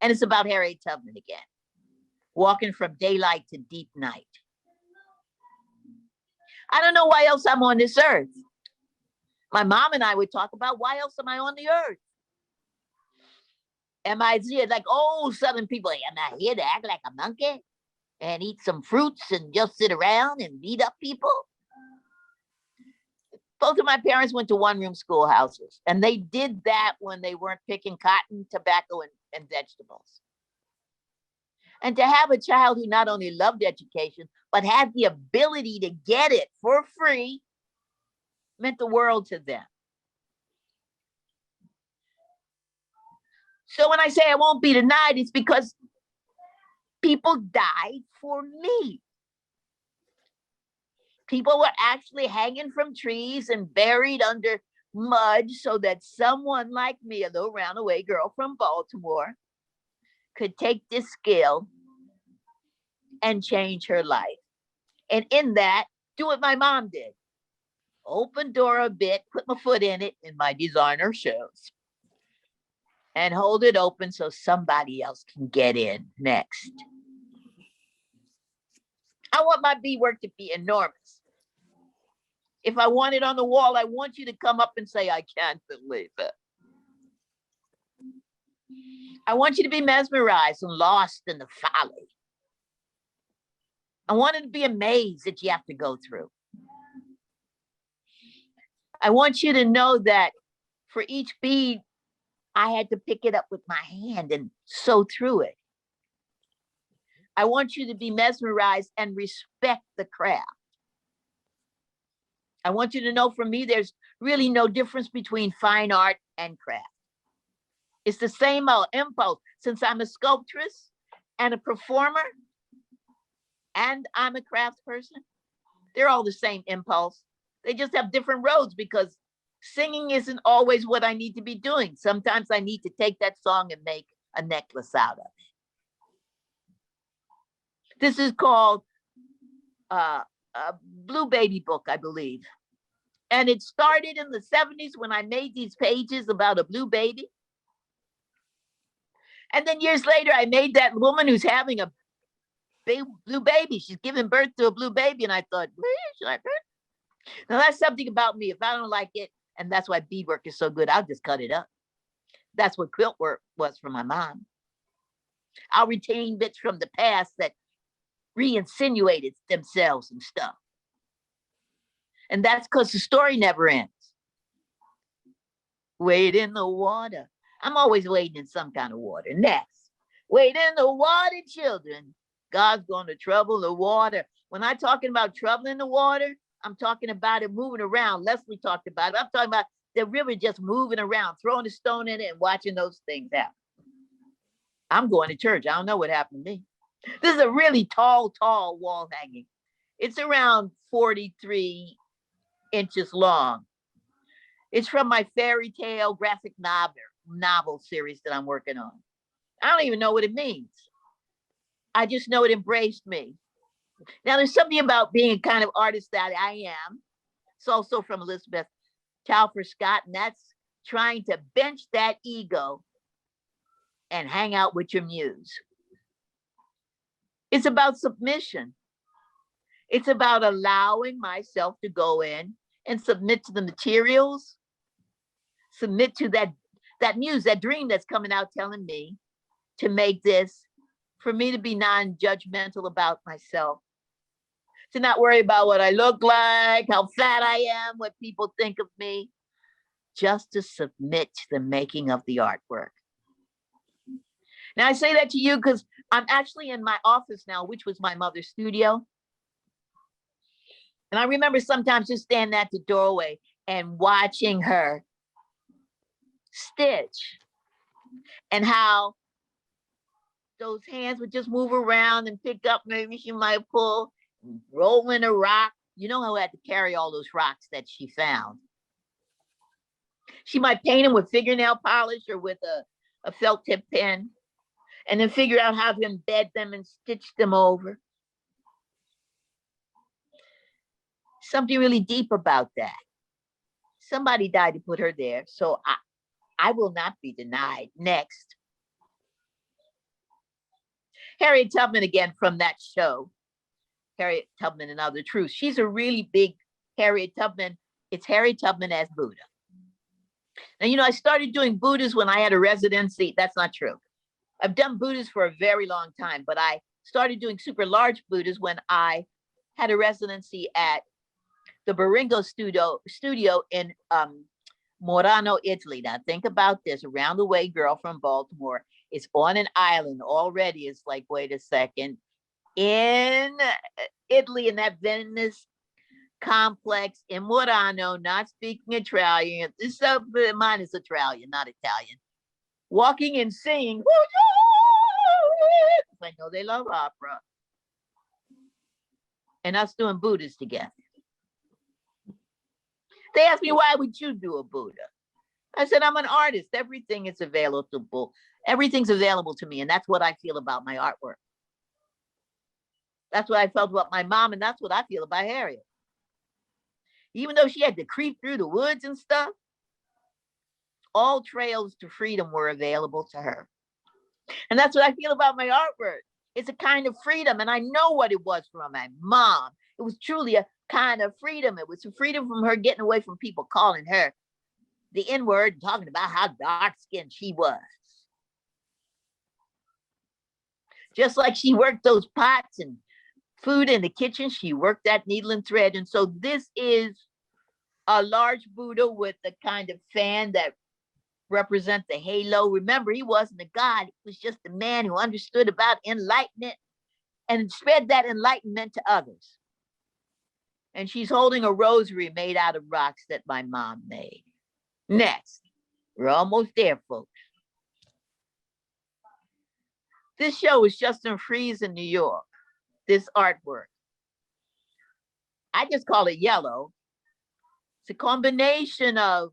Speaker 4: And it's about Harriet Tubman again, walking from daylight to deep night. I don't know why else I'm on this earth. My mom and I would talk about, why else am I on the earth? Am I here like old Southern people? Am I here to act like a monkey and eat some fruits and just sit around and beat up people? Both of my parents went to one-room schoolhouses, and they did that when they weren't picking cotton, tobacco, and vegetables. And to have a child who not only loved education, but had the ability to get it for free meant the world to them. So when I say I won't be denied, it's because people died for me. People were actually hanging from trees and buried under mud so that someone like me, a little roundaway girl from Baltimore, could take this skill and change her life. And in that, do what my mom did. Open door a bit, put my foot in it in my designer shoes, and hold it open so somebody else can get in next. I want my beadwork to be enormous. If I want it on the wall, I want you to come up and say, I can't believe it. I want you to be mesmerized and lost in the folly. I want it to be amazed that you have to go through. I want you to know that for each bead, I had to pick it up with my hand and sew through it. I want you to be mesmerized and respect the craft. I want you to know from me, there's really no difference between fine art and craft. It's the same impulse. Since I'm a sculptress and a performer, and I'm a craft person, they're all the same impulse. They just have different roads because singing isn't always what I need to be doing. Sometimes I need to take that song and make a necklace out of it. This is called a Blue Baby book, I believe. And it started in the 70s when I made these pages about a blue baby. And then years later, I made that woman who's having a blue baby. She's giving birth to a blue baby. And I thought, should I burn? Now that's something about me. If I don't like it, and that's why beadwork is so good, I'll just cut it up. That's what quilt work was for my mom. I'll retain bits from the past that re-insinuated themselves and stuff. And that's because the story never ends. Wade in the water. I'm always wading in some kind of water. Next, wade in the water, children. God's going to trouble the water. When I'm talking about troubling the water, I'm talking about it moving around. Leslie talked about it. I'm talking about the river just moving around, throwing a stone in it and watching those things happen. I'm going to church. I don't know what happened to me. This is a really tall wall hanging. It's around 43 inches long. It's from my fairy tale graphic novel series that I'm working on. I don't even know what it means. I just know it embraced me. Now, there's something about being a kind of artist that I am. It's also from Elizabeth Talford Scott, and that's trying to bench that ego and hang out with your muse. It's about submission. It's about allowing myself to go in and submit to the materials, submit to that muse, that dream that's coming out telling me to make this, for me to be non-judgmental about myself, to not worry about what I look like, how fat I am, what people think of me, just to submit to the making of the artwork. Now I say that to you because I'm actually in my office now, which was my mother's studio. And I remember sometimes just standing at the doorway and watching her stitch, and how those hands would just move around and pick up. Maybe she might pull, roll in a rock. You know how I had to carry all those rocks that she found. She might paint them with fingernail polish or with a felt tip pen, and then figure out how to embed them and stitch them over. Something really deep about that. Somebody died to put her there, so I will not be denied. Next. Harriet Tubman, again, from that show, Harriet Tubman and Other Truths. She's a really big Harriet Tubman. It's Harriet Tubman as Buddha. Now, you know, I started doing Buddhas when I had a residency. That's not true. I've done Buddhas for a very long time, but I started doing super large Buddhas when I had a residency at the Baringo studio in Murano, Italy. Now think about this, a round the way girl from Baltimore is on an island already. It's like, wait a second, in Italy, in that Venice complex in Murano, not speaking Italian. Mine is Italian, not Italian. Walking and singing. I know they love opera. And us doing Buddhas together. They asked me, why would you do a Buddha? I said, I'm an artist. Everything is available. Everything's available to me. And that's what I feel about my artwork. That's what I felt about my mom. And that's what I feel about Harriet. Even though she had to creep through the woods and stuff, all trails to freedom were available to her. And that's what I feel about my artwork. It's a kind of freedom. And I know what it was from my mom. It was truly a kind of freedom. It was a freedom from her getting away from people calling her the N-word and talking about how dark-skinned she was. Just like she worked those pots and food in the kitchen, she worked that needle and thread. And so this is a large Buddha with the kind of fan that represent the halo. Remember, he wasn't a god. He was just a man who understood about enlightenment and spread that enlightenment to others. And she's holding a rosary made out of rocks that my mom made. Next, we're almost there, folks. This show is Justin Fries in New York. This artwork. I just call it yellow. It's a combination of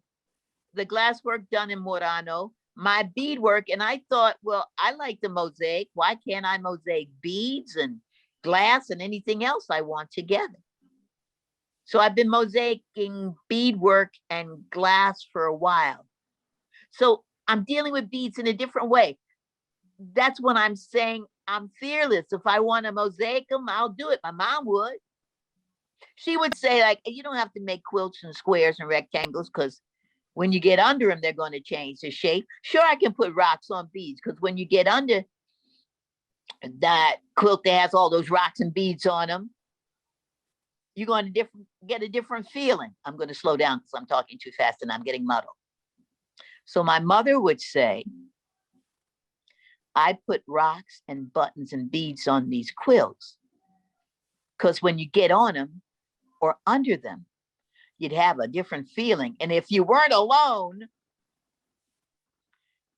Speaker 4: the glasswork done in Murano, my beadwork, and I thought, well, I like the mosaic. Why can't I mosaic beads and glass and anything else I want together? So I've been mosaicing beadwork and glass for a while. So I'm dealing with beads in a different way. That's when I'm saying I'm fearless. If I want to mosaic them, I'll do it. My mom would. She would say, like, you don't have to make quilts and squares and rectangles because when you get under them, they're going to change the shape. Sure, I can put rocks on beads because when you get under that quilt that has all those rocks and beads on them, you're going to get a different feeling. I'm going to slow down because I'm talking too fast and I'm getting muddled. So my mother would say, I put rocks and buttons and beads on these quilts because when you get on them or under them, you'd have a different feeling. And if you weren't alone,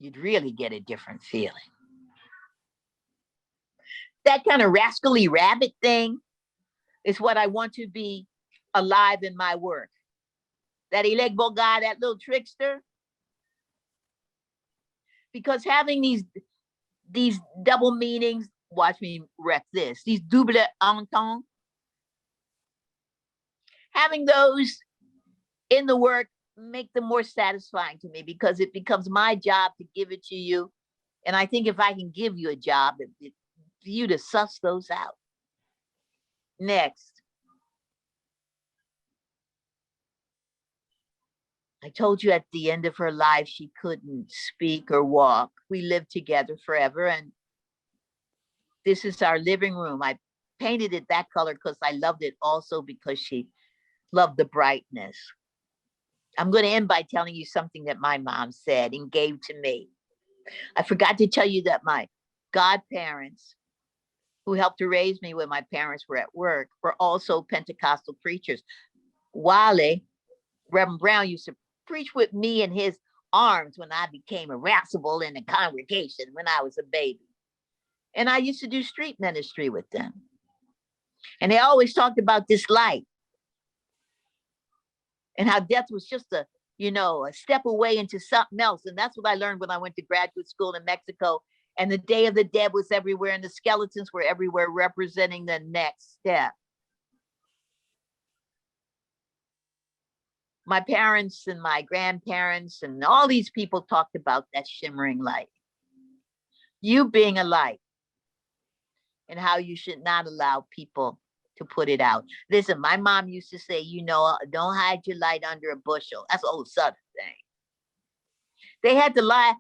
Speaker 4: you'd really get a different feeling. That kind of rascally rabbit thing is what I want to be alive in my work. That Elegbo guy, that little trickster. Because having these double meanings, watch me wreck this, these double entendres, having those in the work make them more satisfying to me because it becomes my job to give it to you. And I think if I can give you a job, for you to suss those out. Next. I told you at the end of her life, she couldn't speak or walk. We lived together forever. And this is our living room. I painted it that color because I loved it also because she loved the brightness. I'm going to end by telling you something that my mom said and gave to me. I forgot to tell you that my godparents, who helped to raise me when my parents were at work, were also Pentecostal preachers. Wale, Reverend Brown, used to preach with me in his arms when I became irascible in the congregation when I was a baby. And I used to do street ministry with them. And they always talked about this light and how death was just a step away into something else. And that's what I learned when I went to graduate school in Mexico. And the Day of the Dead was everywhere, and the skeletons were everywhere, representing the next step. My parents and my grandparents and all these people talked about that shimmering light. You being a light, and how you should not allow people to put it out. Listen, my mom used to say, don't hide your light under a bushel. That's an old Southern thing. They had to lie,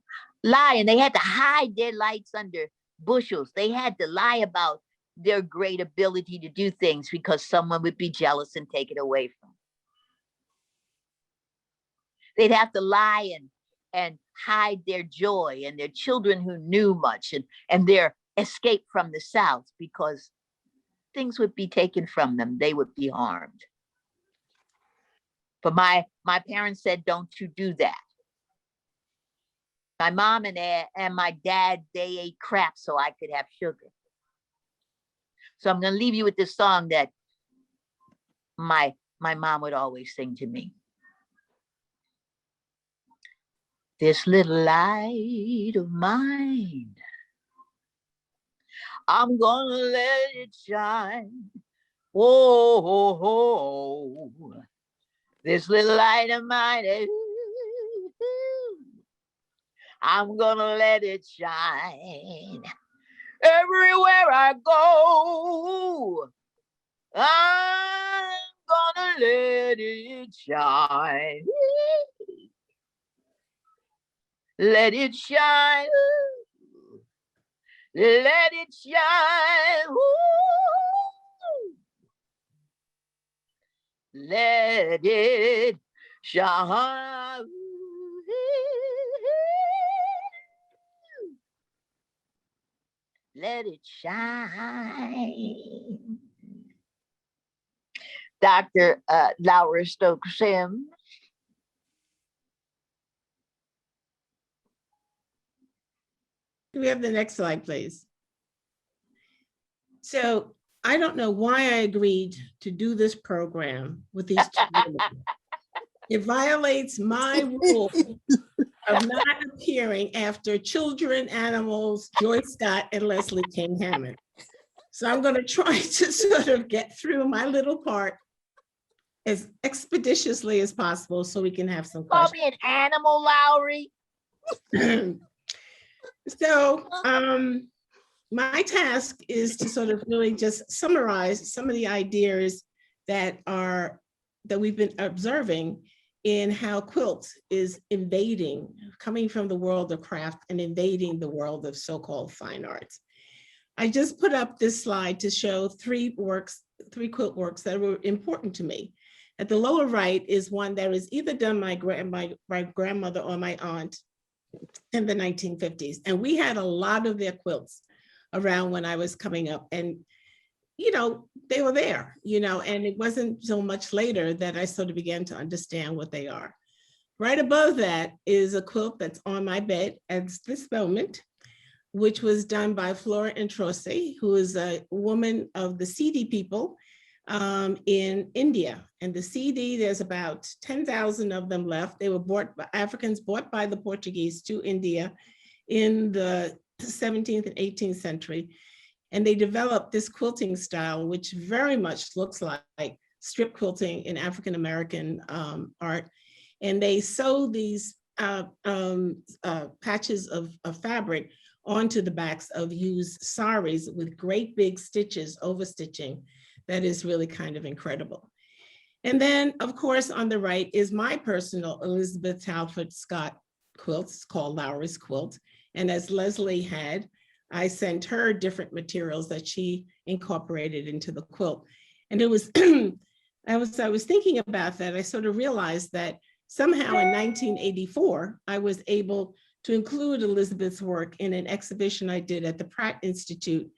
Speaker 4: and they had to hide their lights under bushels. They had to lie about their great ability to do things because someone would be jealous and take it away from them. They'd have to lie and hide their joy and their children who knew much and their escape from the South because things would be taken from them. They would be harmed. But my parents said, don't you do that. My mom and my dad, they ate crap so I could have sugar. So I'm going to leave you with this song that my mom would always sing to me. This little light of mine, I'm gonna let it shine. Oh, this little light of mine, I'm gonna let it shine. Everywhere I go, I'm gonna let it shine. Let it shine. Let it shine. Ooh. Let it shine. Let it shine. Dr. Lowery Stokes Sims.
Speaker 6: Can we have the next slide, please? So I don't know why I agreed to do this program with these two women. It violates my rule of not appearing after children, animals, Joyce Scott and Leslie King-Hammond. So I'm going to try to sort of get through my little part as expeditiously as possible so we can have some
Speaker 4: Call
Speaker 6: questions.
Speaker 4: me an animal, Lowry.
Speaker 6: So my task is to sort of really just summarize some of the ideas that we've been observing in how quilt is invading, coming from the world of craft and invading the world of so-called fine arts. I just put up this slide to show three quilt works that were important to me. At the lower right is one that was either done by my grandmother or my aunt in the 1950s. And we had a lot of their quilts around when I was coming up. And, they were there, and it wasn't so much later that I sort of began to understand what they are. Right above that is a quilt that's on my bed at this moment, which was done by Flora Introsi, who is a woman of the Sidi people in India. And the Sidi, there's about 10,000 of them left. They were Africans bought by the Portuguese to India in the 17th and 18th century. And they developed this quilting style, which very much looks like strip quilting in African-American art. And they sew these patches of fabric onto the backs of used saris with great big stitches, overstitching. That is really kind of incredible. And then, of course, on the right is my personal Elizabeth Talford Scott quilt. It's called Lowry's quilt. And as Leslie had, I sent her different materials that she incorporated into the quilt. And it was, I was thinking about that. I sort of realized that somehow in 1984, I was able to include Elizabeth's work in an exhibition I did at the Pratt Institute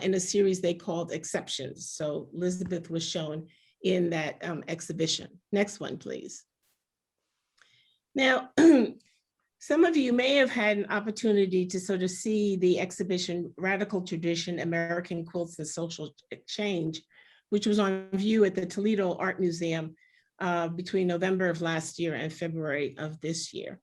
Speaker 6: in a series they called Exceptions. So Elizabeth was shown in that exhibition. Next one, please. Now, Some of you may have had an opportunity to sort of see the exhibition Radical Tradition, American Quilts and Social Change, which was on view at the Toledo Art Museum between November of last year and February of this year.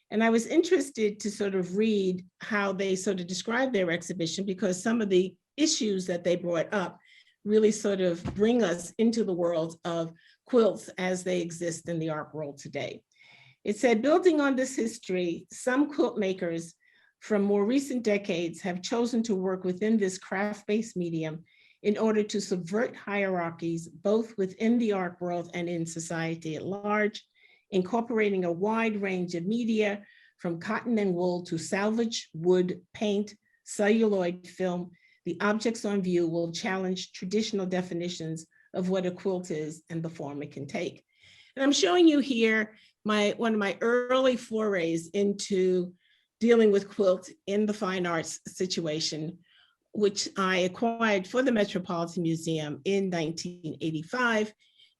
Speaker 6: And I was interested to sort of read how they sort of described their exhibition, because some of the issues that they brought up really sort of bring us into the world of quilts as they exist in the art world today. It said, building on this history, some quilt makers from more recent decades have chosen to work within this craft-based medium in order to subvert hierarchies, both within the art world and in society at large, incorporating a wide range of media from cotton and wool to salvage, wood, paint, celluloid, film. The objects on view will challenge traditional definitions of what a quilt is and the form it can take. And I'm showing you here one of my early forays into dealing with quilt in the fine arts situation, which I acquired for the Metropolitan Museum in 1985.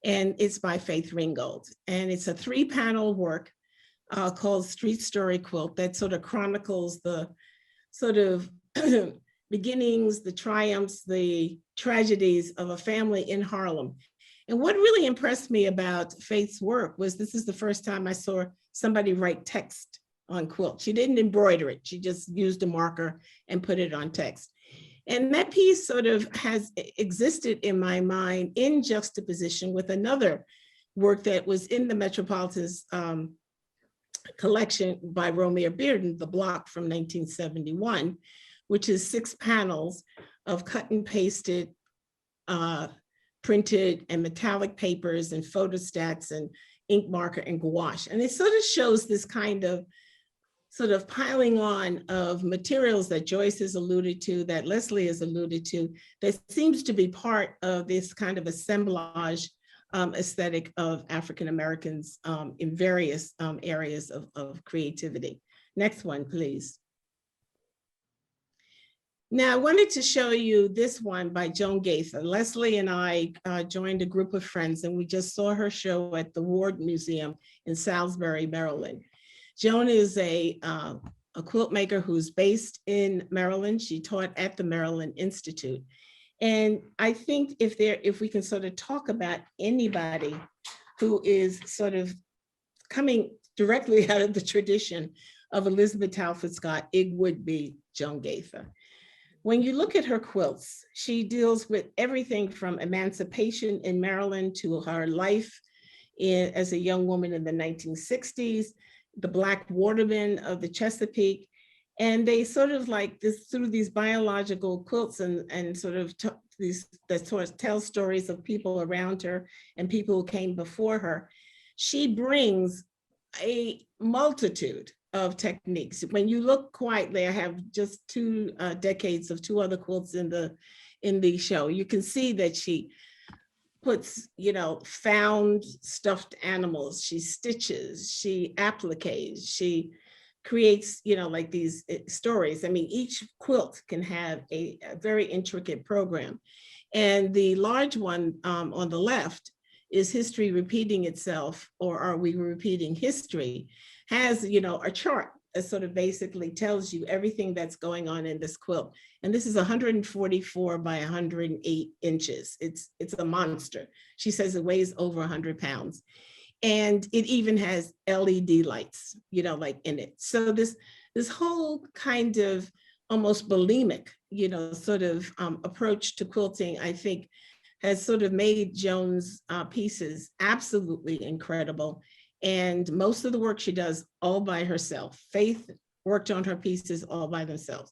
Speaker 6: And it's by Faith Ringgold. And it's a 3-panel work called Street Story Quilt that sort of chronicles the sort of beginnings, the triumphs, the tragedies of a family in Harlem. And what really impressed me about Faith's work was this is the first time I saw somebody write text on quilt. She didn't embroider it. She just used a marker and put it on text. And that piece sort of has existed in my mind in juxtaposition with another work that was in the Metropolitan's collection by Romare Bearden, The Block from 1971, which is 6 panels of cut and pasted, printed and metallic papers and photostats and ink marker and gouache. And it sort of shows this kind of sort of piling on of materials that Joyce has alluded to, that Leslie has alluded to, that seems to be part of this kind of assemblage aesthetic of African Americans in various areas of creativity. Next one, please. Now, I wanted to show you this one by Joan Gaither. Leslie and I joined a group of friends, and we just saw her show at the Ward Museum in Salisbury, Maryland. Joan is a quilt maker who's based in Maryland. She taught at the Maryland Institute. And I think if we can sort of talk about anybody who is sort of coming directly out of the tradition of Elizabeth Talford Scott, it would be Joan Gaither. When you look at her quilts, she deals with everything from emancipation in Maryland to her life as a young woman in the 1960s, the Black watermen of the Chesapeake. And they sort of like this through these biological quilts and sort of these that sort of tell stories of people around her and people who came before her. She brings a multitude of techniques. When you look quietly, I have just 2 decades of 2 other quilts in the show. You can see that she puts, found stuffed animals, she stitches, she appliques, she creates, like these stories. I mean, each quilt can have a very intricate program. And the large one on the left is History Repeating Itself, or Are We Repeating History? Has, a chart that sort of basically tells you everything that's going on in this quilt. And this is 144 by 108 inches. It's a monster. She says it weighs over 100 pounds. And it even has LED lights, like in it. So this whole kind of almost bulimic, sort of approach to quilting, I think, has sort of made Joan's pieces absolutely incredible. And most of the work she does all by herself. Faith worked on her pieces all by themselves.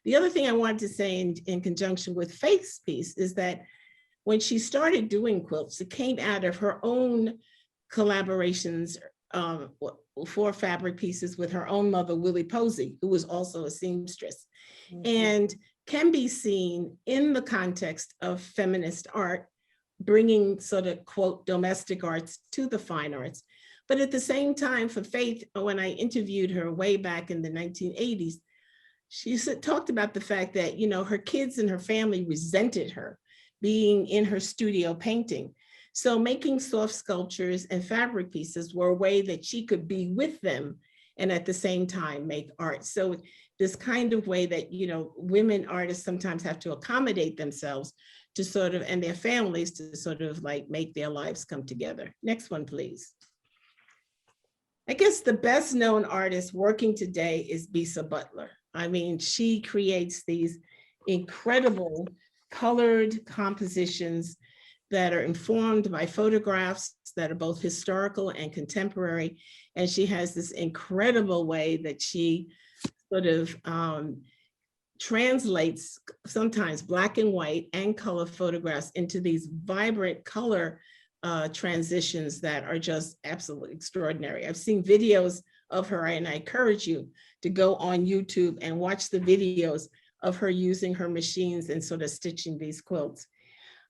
Speaker 6: The other thing I wanted to say in conjunction with Faith's piece is that when she started doing quilts, it came out of her own collaborations for fabric pieces with her own mother, Willie Posey, who was also a seamstress, and can be seen in the context of feminist art, bringing sort of, quote, domestic arts to the fine arts. But at the same time, for Faith, when I interviewed her way back in the 1980s, she talked about the fact that, her kids and her family resented her being in her studio painting. So making soft sculptures and fabric pieces were a way that she could be with them and at the same time make art. So this kind of way that, you know, women artists sometimes have to accommodate themselves to sort of, and their families to sort of like make their lives come together. Next one, please. I guess the best known artist working today is Bisa Butler. I mean, she creates these incredible colored compositions that are informed by photographs that are both historical and contemporary. And she has this incredible way that she sort of translates sometimes black and white and color photographs into these vibrant color transitions that are just absolutely extraordinary. I've seen videos of her, and I encourage you to go on YouTube and watch the videos of her using her machines and sort of stitching these quilts.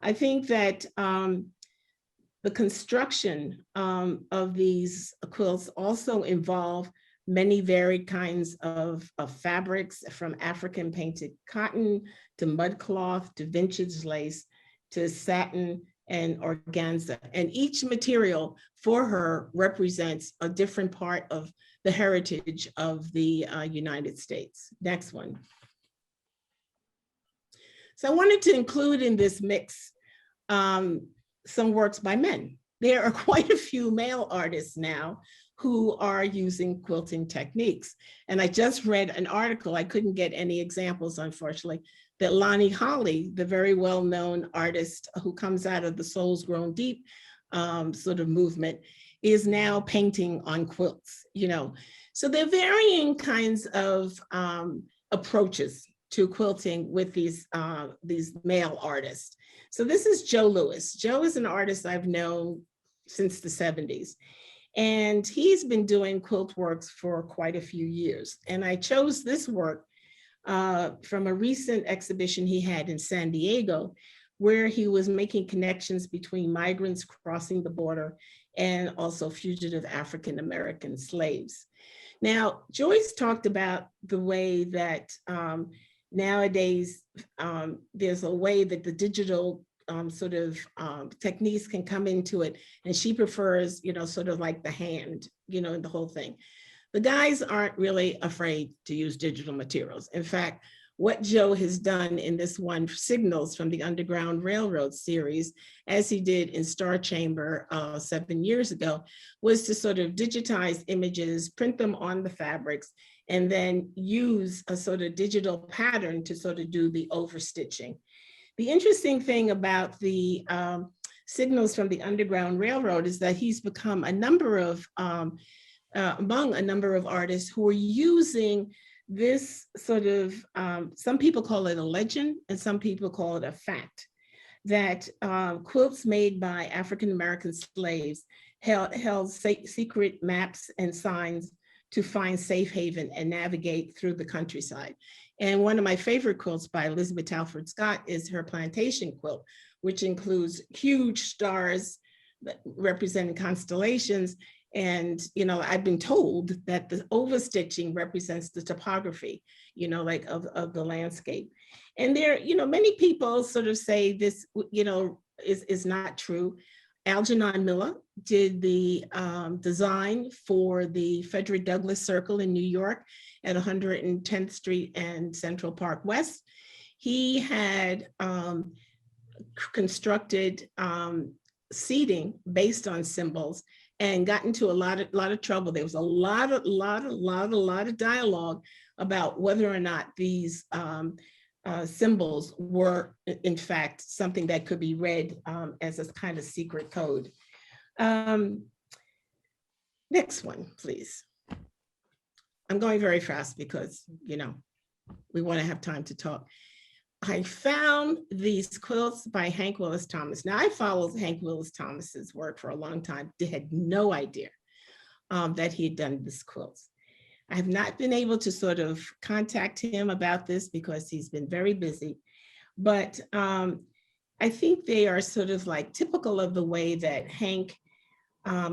Speaker 6: I think that the construction of these quilts also involve many varied kinds of fabrics, from African painted cotton to mud cloth to vintage lace to satin and organza. And each material for her represents a different part of the heritage of the United States. Next one. So I wanted to include in this mix some works by men. There are quite a few male artists now who are using quilting techniques. And I just read an article, I couldn't get any examples, unfortunately, that Lonnie Holly, the very well-known artist who comes out of the Souls Grown Deep sort of movement, is now painting on quilts, you know. So there are varying kinds of approaches to quilting with these male artists. So this is Joe Lewis. Joe is an artist I've known since the 70s. And he's been doing quilt works for quite a few years. And I chose this work from a recent exhibition he had in San Diego, where he was making connections between migrants crossing the border and also fugitive African-American slaves. Now, Joyce talked about the way that nowadays there's a way that the digital techniques can come into it. And she prefers, you know, sort of like the hand, you know, the whole thing. The guys aren't really afraid to use digital materials. In fact, what Joe has done in this one, Signals from the Underground Railroad series, as he did in Star Chamber 7 years ago, was to sort of digitize images, print them on the fabrics, and then use a sort of digital pattern to sort of do the overstitching. The interesting thing about the Signals from the Underground Railroad is that he's become a number of, among a number of artists who are using this sort of, some people call it a legend and some people call it a fact, that quilts made by African-American slaves held secret maps and signs to find safe haven and navigate through the countryside. And one of my favorite quilts by Elizabeth Talford Scott is her plantation quilt, which includes huge stars representing constellations. And, you know, I've been told that the overstitching represents the topography, you know, like of the landscape. And there, you know, many people sort of say this, you know, is not true. Algernon Miller did the design for the Frederick Douglass Circle in New York at 110th Street and Central Park West. He had constructed seating based on symbols and got into a lot of trouble. There was a lot of dialogue about whether or not these symbols were in fact something that could be read as a kind of secret code. Next one, please. I'm going very fast because, you know, we want to have time to talk. I found these quilts by Hank Willis Thomas. Now, I followed Hank Willis Thomas's work for a long time. They had no idea that he had done these quilts. I have not been able to sort of contact him about this because he's been very busy, but I think they are sort of like typical of the way that Hank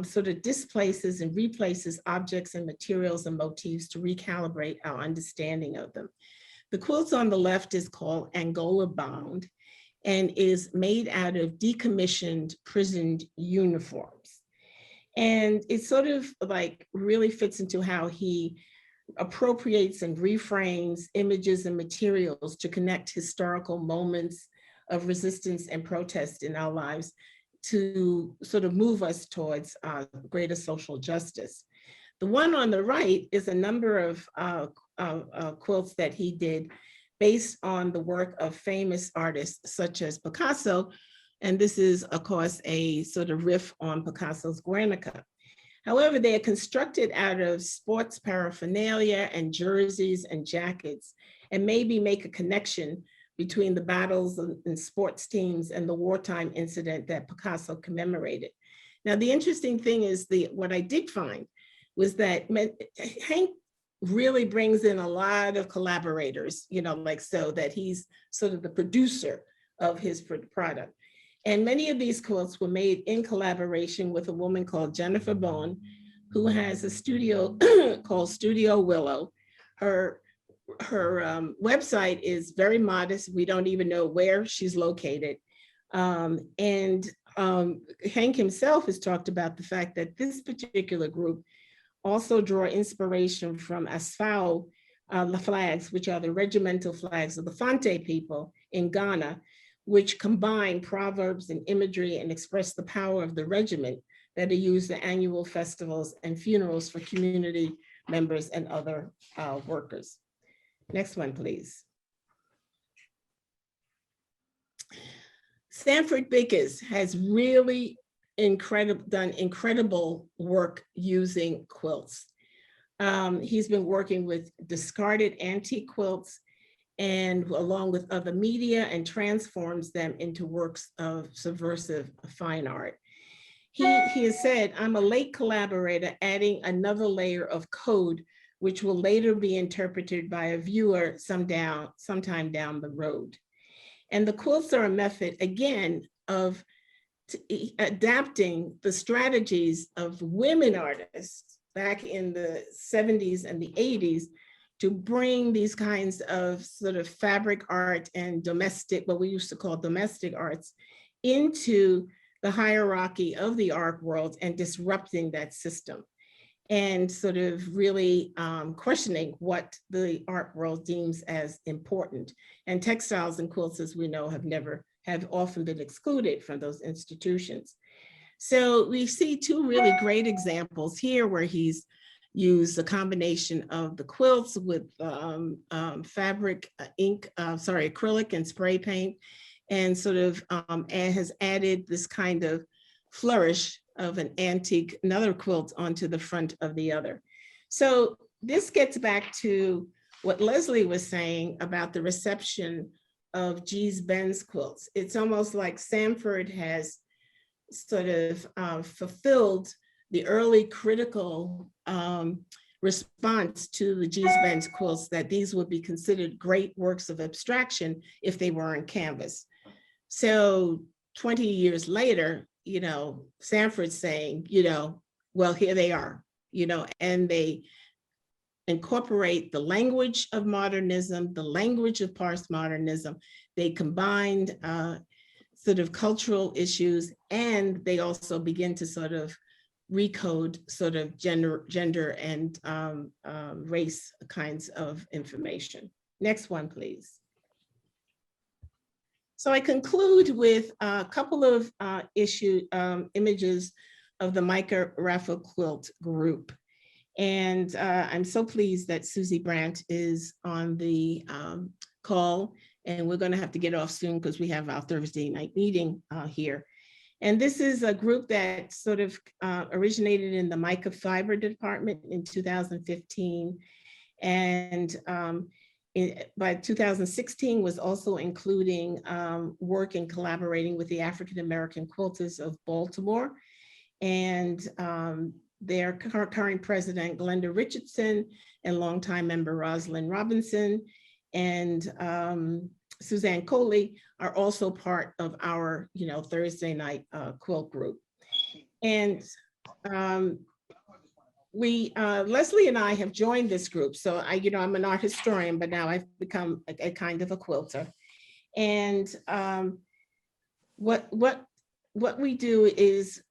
Speaker 6: sort of displaces and replaces objects and materials and motifs to recalibrate our understanding of them. The quilt on the left is called Angola Bound and is made out of decommissioned prisoned uniforms. And it sort of like really fits into how he appropriates and reframes images and materials to connect historical moments of resistance and protest in our lives to sort of move us towards greater social justice. The one on the right is a number of quilts that he did based on the work of famous artists such as Picasso. And this is, of course, a sort of riff on Picasso's Guernica. However, they are constructed out of sports paraphernalia and jerseys and jackets, and maybe make a connection between the battles and sports teams and the wartime incident that Picasso commemorated. Now, the interesting thing is what I did find was that Hank really brings in a lot of collaborators, like so that he's sort of the producer of his product. And many of these quilts were made in collaboration with a woman called Jennifer Bowen, who has a studio called Studio Willow. Her website is very modest. We don't even know where she's located. Hank himself has talked about the fact that this particular group also draw inspiration from Asfao flags, which are the regimental flags of the Fonte people in Ghana, which combine proverbs and imagery and express the power of the regiment that are used at annual festivals and funerals for community members and other workers. Next one, please. Sanford Bickers has really done incredible work using quilts. He's been working with discarded antique quilts and along with other media and transforms them into works of subversive fine art. He has said, I'm a late collaborator adding another layer of code, which will later be interpreted by a viewer sometime down the road. And the quilts are a method, again, of adapting the strategies of women artists back in the 70s and the 80s to bring these kinds of sort of fabric art and domestic, what we used to call domestic arts, into the hierarchy of the art world and disrupting that system and sort of really questioning what the art world deems as important. And textiles and quilts, as we know, have often been excluded from those institutions. So we see two really great examples here where he's used a combination of the quilts with fabric, acrylic and spray paint, and sort of has added this kind of flourish of an antique, another quilt onto the front of the other. So this gets back to what Leslie was saying about the reception of Gee's Benz quilts. It's almost like Sanford has sort of fulfilled the early critical response to the Gee's Benz quilts, that these would be considered great works of abstraction if they were on canvas. So 20 years later, Sanford's saying, well, here they are, and they incorporate the language of modernism, the language of postmodernism. They combined sort of cultural issues, and they also begin to sort of recode sort of gender and race kinds of information. Next one, please. So I conclude with a couple of images of the Micah Raffle Quilt group. And I'm so pleased that Susie Brandt is on the call, and we're going to have to get off soon because we have our Thursday night meeting here. And this is a group that sort of originated in the Micah Fiber Department in 2015. And by 2016 was also including work and collaborating with the African American Quilters of Baltimore. And their current president, Glenda Richardson, and longtime member Rosalind Robinson and Suzanne Coley are also part of our, Thursday night quilt group. And Leslie and I have joined this group. So I'm an art historian, but now I've become a kind of a quilter. And what we do is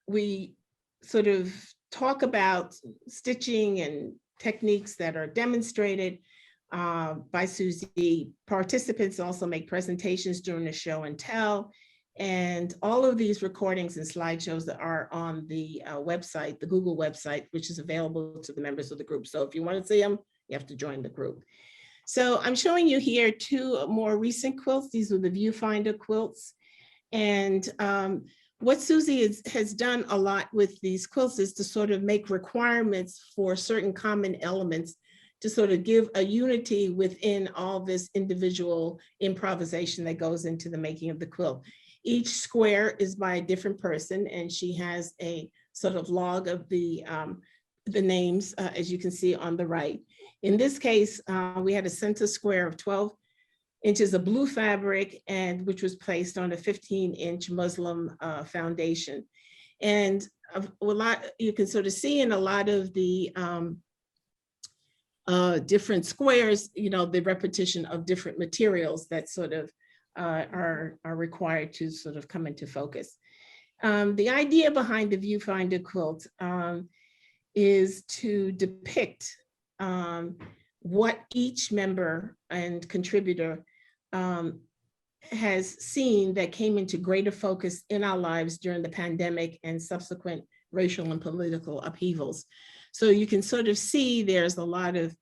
Speaker 6: we sort of talk about stitching and techniques that are demonstrated by Susie. Participants also make presentations during the show and tell. And all of these recordings and slideshows that are on the website, the Google website, which is available to the members of the group. So if you want to see them, you have to join the group. So I'm showing you here two more recent quilts. These were the Viewfinder quilts. And what Susie has done a lot with these quilts is to sort of make requirements for certain common elements to sort of give a unity within all this individual improvisation that goes into the making of the quilt. Each square is by a different person, and she has a sort of log of the names, as you can see on the right. In this case, we had a center square of 12 inches of blue fabric, and which was placed on a 15-inch muslin foundation. And a lot, you can sort of see in a lot of the different squares, you know, the repetition of different materials that sort of are required to sort of come into focus. The idea behind the Viewfinder quilt is to depict what each member and contributor has seen that came into greater focus in our lives during the pandemic and subsequent racial and political upheavals. So you can sort of see there's a lot of,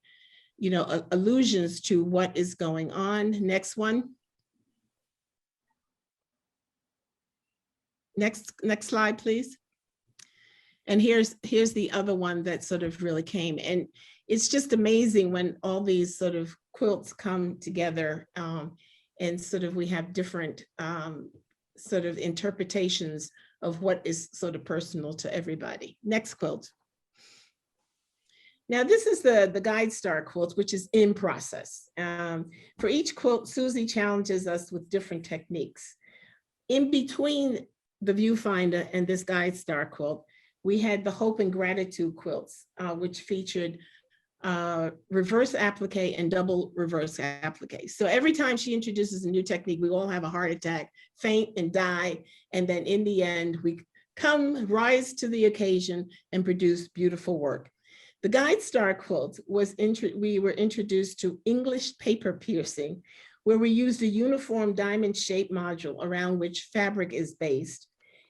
Speaker 6: you know, allusions to what is going on. Next one. Next slide, please. And here's the other one that sort of really came. And it's just amazing when all these sort of quilts come together and sort of we have different sort of interpretations of what is sort of personal to everybody. Next quilt. Now this is the Guide Star quilt, which is in process. For each quilt, Susie challenges us with different techniques. In between the Viewfinder and this Guide Star quilt, we had the Hope and Gratitude quilts, which featured reverse applique and double reverse applique. So every time she introduces a new technique, we all have a heart attack, faint and die. And then in the end, we rise to the occasion and produce beautiful work. The Guide Star quilt we were introduced to English paper piercing, where we used a uniform diamond shaped module around which fabric is based.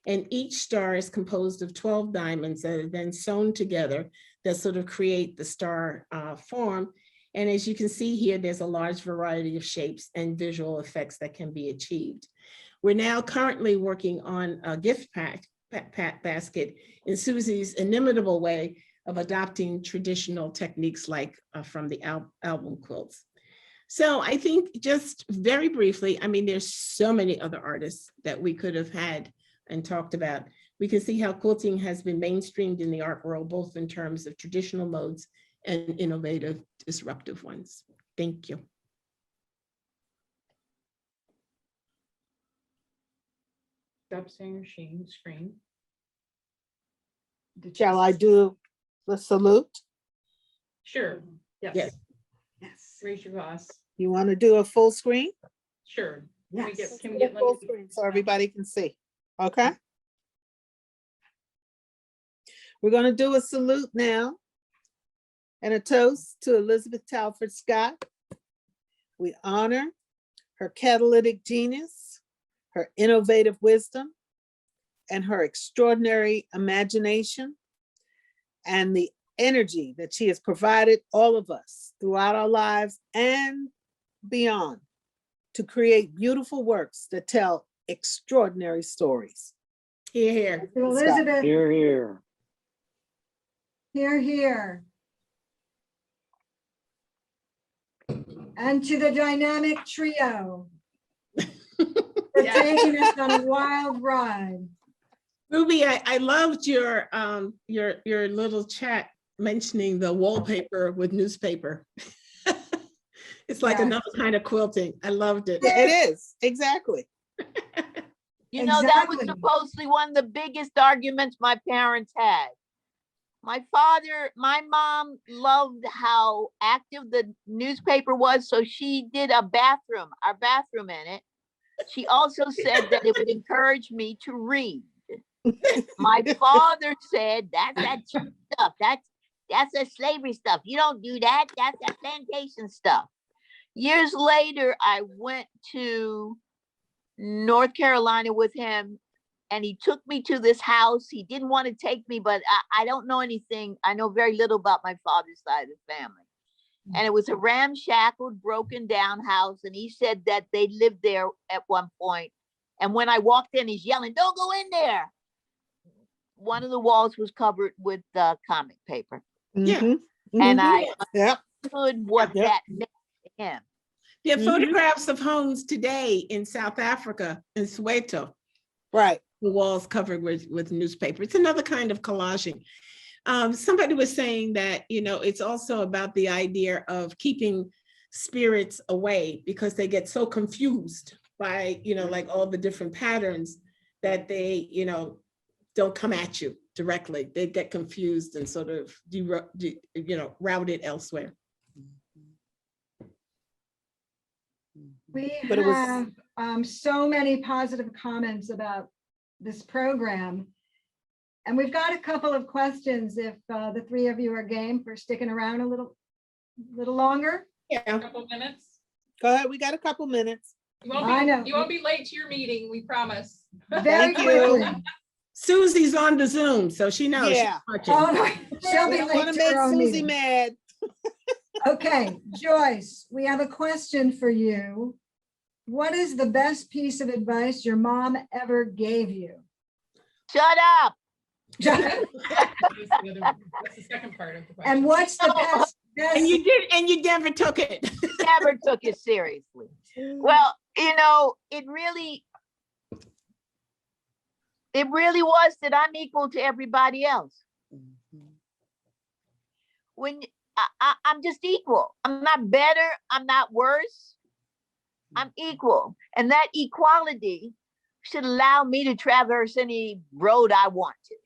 Speaker 6: And each star is composed of 12 diamonds that are then sewn together that sort of create the star form. And as you can see here, there's a large variety of shapes and visual effects that can be achieved. We're now currently working on a gift basket in Susie's inimitable way of adopting traditional techniques like from the album quilts. So I think just very briefly, I mean, there's so many other artists that we could have had and talked about. We can see how quilting has been mainstreamed in the art world, both in terms of traditional modes and innovative, disruptive ones. Thank you.
Speaker 7: Stop sharing your screen.
Speaker 5: Shall I do the salute?
Speaker 7: Sure. Yes.
Speaker 6: Yes.
Speaker 3: Yes.
Speaker 7: Raise your glass.
Speaker 5: You want to do a full screen?
Speaker 7: Sure.
Speaker 3: Yes.
Speaker 7: Can we get
Speaker 5: Full screen so everybody can see, okay? We're going to do a salute now and a toast to Elizabeth Talford Scott. We honor her catalytic genius, her innovative wisdom, and her extraordinary imagination, and the energy that she has provided all of us throughout our lives and beyond to create beautiful works that tell extraordinary stories.
Speaker 6: Here, here.
Speaker 3: To Elizabeth,
Speaker 8: Here, here.
Speaker 3: here, here. And to the dynamic trio for taking us on a wild ride.
Speaker 6: Ruby, I loved your little chat mentioning the wallpaper with newspaper. It's like
Speaker 3: Yeah.
Speaker 6: another kind of quilting. I loved it.
Speaker 5: It is, exactly.
Speaker 4: You know, that was
Speaker 3: Exactly.
Speaker 4: supposedly one of the biggest arguments my parents had. My mom loved how active the newspaper was, so she did our bathroom in it. She also said that it would encourage me to read. My father said, that's that cheap stuff. That's that slavery stuff. You don't do that. That's that plantation stuff. Years later, I went to North Carolina with him, and he took me to this house. He didn't want to take me, but I don't know anything. I know very little about my father's side of the family. And it was a ramshackled, broken down house. And he said that they lived there at one point. And when I walked in, he's yelling, "Don't go in there." One of the walls was covered with comic paper.
Speaker 6: Yeah.
Speaker 5: Mhm,
Speaker 4: And
Speaker 5: mhm.
Speaker 4: I
Speaker 5: Yep.
Speaker 4: understood what
Speaker 5: Yep.
Speaker 4: that meant to him.
Speaker 6: There are
Speaker 5: Mhm.
Speaker 6: photographs of homes today in South Africa, in Soweto,
Speaker 5: Right.
Speaker 6: the walls covered with newspaper. It's another kind of collaging. Somebody was saying that, it's also about the idea of keeping spirits away because they get so confused by, like all the different patterns that they, don't come at you directly. They get confused and sort of, routed elsewhere.
Speaker 3: We
Speaker 5: But it was-
Speaker 3: have so many positive comments about this program. And we've got a couple of questions if the three of you are game for sticking around a little longer.
Speaker 6: Yeah.
Speaker 7: Couple minutes.
Speaker 5: Go ahead, we got a couple minutes.
Speaker 7: You won't
Speaker 3: I
Speaker 7: be,
Speaker 3: know.
Speaker 7: you won't be late to your meeting, we promise.
Speaker 3: Very
Speaker 5: Thank you.
Speaker 3: quickly.
Speaker 6: Susie's on the Zoom, so she knows. she's
Speaker 5: Yeah.
Speaker 6: watching.
Speaker 3: Oh, no, she'll
Speaker 5: We
Speaker 3: be
Speaker 5: don't
Speaker 3: late
Speaker 5: want to
Speaker 3: to
Speaker 5: make
Speaker 3: her own
Speaker 5: Susie
Speaker 3: meeting.
Speaker 5: mad.
Speaker 3: Okay, Joyce, we have a question for you. What is the best piece of advice your mom ever gave you?
Speaker 4: Shut up.
Speaker 7: That's the second part of the question.
Speaker 3: And what's the best?
Speaker 6: And you never took it.
Speaker 4: Never took it seriously. Well, it really was that I'm equal to everybody else. When I'm just equal. I'm not better. I'm not worse. I'm equal. And that equality should allow me to traverse any road I want to.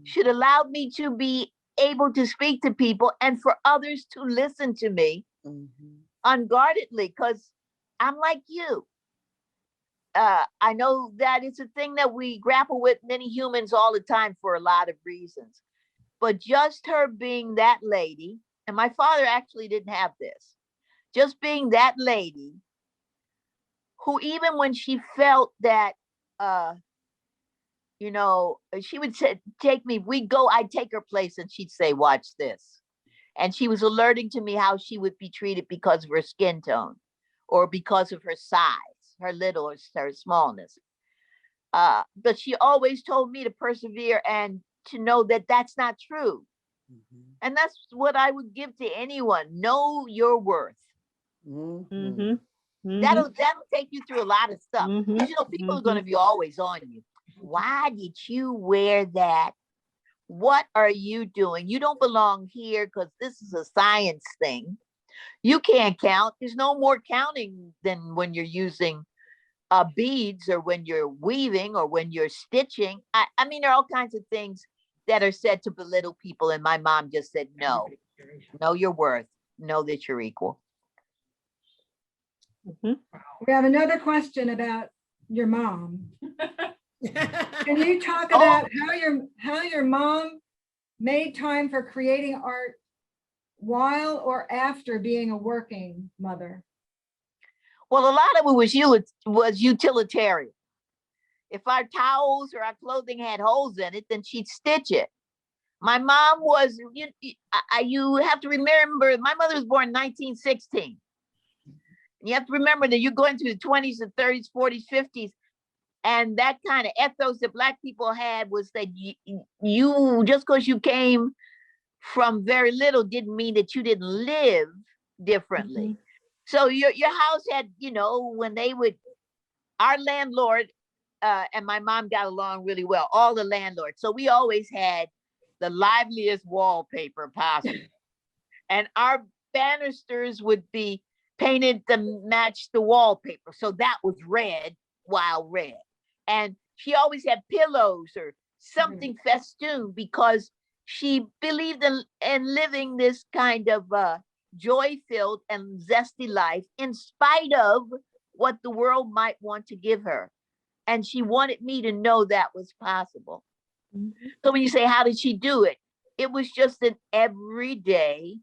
Speaker 4: Should allow me to be able to speak to people and for others to listen to me unguardedly, because I'm like you. I know that it's a thing that we grapple with, many humans, all the time for a lot of reasons. But just her being that lady, and my father actually didn't have this, just being that lady who, even when she felt that, she would say, take me, we'd go, I'd take her place and she'd say, watch this. And she was alerting to me how she would be treated because of her skin tone or because of her size, her little or her smallness. But she always told me to persevere and to know that that's not true. And that's what I would give to anyone. Know your worth.
Speaker 5: Mhm, mhm.
Speaker 4: That'll take you through a lot of stuff.
Speaker 5: Mhm,
Speaker 4: 'Cause, people are going to be always on you. Why did you wear that? What are you doing? You don't belong here because this is a science thing. You can't count. There's no more counting than when you're using beads or when you're weaving or when you're stitching. I mean, there are all kinds of things that are said to belittle people. And my mom just said, no, know your worth. Know that you're equal.
Speaker 3: We have another question about your mom. Can you talk about how your mom made time for creating art while or after being a working mother?
Speaker 4: Well, a lot of it was utilitarian. If our towels or our clothing had holes in it, then she'd stitch it. My mom was, you have to remember, my mother was born in 1916. And you have to remember that you're going through the 20s and 30s, 40s, 50s. And that kind of ethos that Black people had was that you just because you came from very little didn't mean that you didn't live differently. So your house had, when they would, our landlord and my mom got along really well, all the landlords. So we always had the liveliest wallpaper possible. And our banisters would be painted to match the wallpaper. So that was red, wild red. And she always had pillows or something festooned because she believed in living this kind of joy-filled and zesty life in spite of what the world might want to give her. And she wanted me to know that was possible. So when you say, how did she do it? It was just an everyday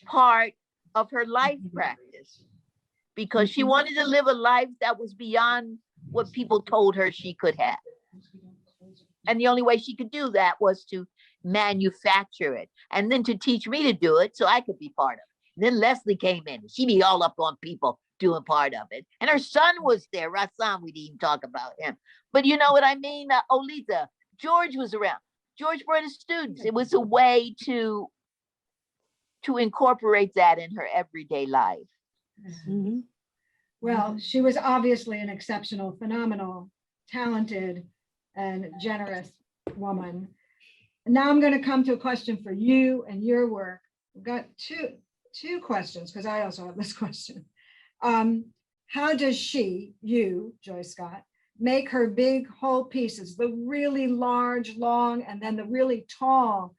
Speaker 4: part of her life practice, because she wanted to live a life that was beyond what people told her she could have. And the only way she could do that was to manufacture it, and then to teach me to do it so I could be part of it. And then Leslie came in, and she'd be all up on people doing part of it. And her son was there, Rassan, we didn't even talk about him. But you know what I mean? Olitha, George was around. George brought his students. It was a way to incorporate that in her everyday life.
Speaker 3: Well, she was obviously an exceptional, phenomenal, talented, and generous woman. And now I'm going to come to a question for you and your work. We've got two questions, because I also have this question. How does you, Joyce Scott, make her big whole pieces, the really large, long, and then the really tall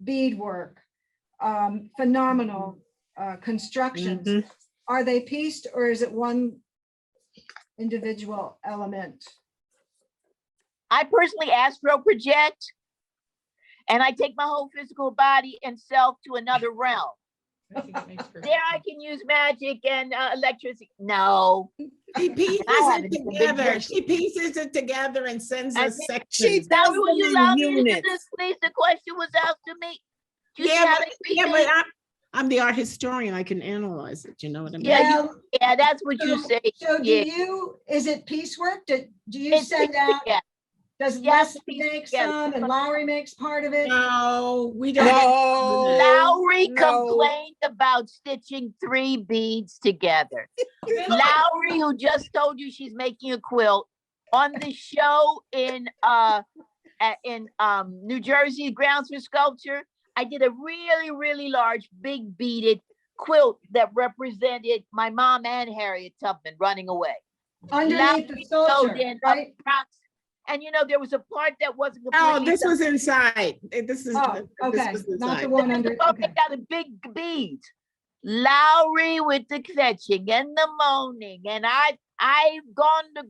Speaker 3: beadwork, phenomenal constructions? Are they pieced, or is it one individual element?
Speaker 4: I personally astro project, and I take my whole physical body and self to another realm.
Speaker 7: I think it makes perfect
Speaker 4: There I
Speaker 7: sense.
Speaker 4: can use magic and electricity. No.
Speaker 6: She pieces
Speaker 4: I
Speaker 6: it
Speaker 4: haven't even been
Speaker 6: together.
Speaker 4: drinking.
Speaker 6: She pieces it together and sends
Speaker 4: And
Speaker 6: us
Speaker 4: she
Speaker 6: sections.
Speaker 5: does
Speaker 4: Now, will
Speaker 5: them
Speaker 4: you
Speaker 5: in
Speaker 4: allow me to do
Speaker 5: units.
Speaker 4: this, please? The question was asked to me. Do you see
Speaker 6: Yeah,
Speaker 4: how
Speaker 6: but,
Speaker 4: they
Speaker 6: yeah,
Speaker 4: read
Speaker 6: but
Speaker 4: it?
Speaker 6: I'm the art historian. I can analyze it. You know what I mean?
Speaker 4: Yeah,
Speaker 3: Well,
Speaker 4: Yeah, that's what you
Speaker 3: so-
Speaker 4: say.
Speaker 3: So do
Speaker 4: Yeah.
Speaker 3: you, is it piecework? Do you
Speaker 4: It's
Speaker 3: send out,
Speaker 4: yeah.
Speaker 3: does
Speaker 4: Yes,
Speaker 3: Leslie
Speaker 4: piece
Speaker 3: make
Speaker 4: together.
Speaker 3: some and Lowry makes part of it?
Speaker 6: No, we don't.
Speaker 5: No.
Speaker 4: Lowry
Speaker 5: no.
Speaker 4: complained about stitching 3 beads together. Lowry, who just told you she's making a quilt, on the show in New Jersey, Grounds for Sculpture, I did a really, really large, big beaded quilt that represented my mom and Harriet Tubman running away.
Speaker 3: Underneath the
Speaker 4: Lowry
Speaker 3: sculpture,
Speaker 4: sewed in
Speaker 3: right?
Speaker 4: and you know, there was a part that wasn't
Speaker 6: Oh,
Speaker 4: completely
Speaker 6: this was inside. This is.
Speaker 3: Oh,
Speaker 6: this
Speaker 3: okay,
Speaker 6: was
Speaker 3: not the
Speaker 6: inside.
Speaker 3: one under,
Speaker 4: okay.
Speaker 3: okay.
Speaker 4: Got a big beads. Lowry with the fetching and the moaning, and I've gone to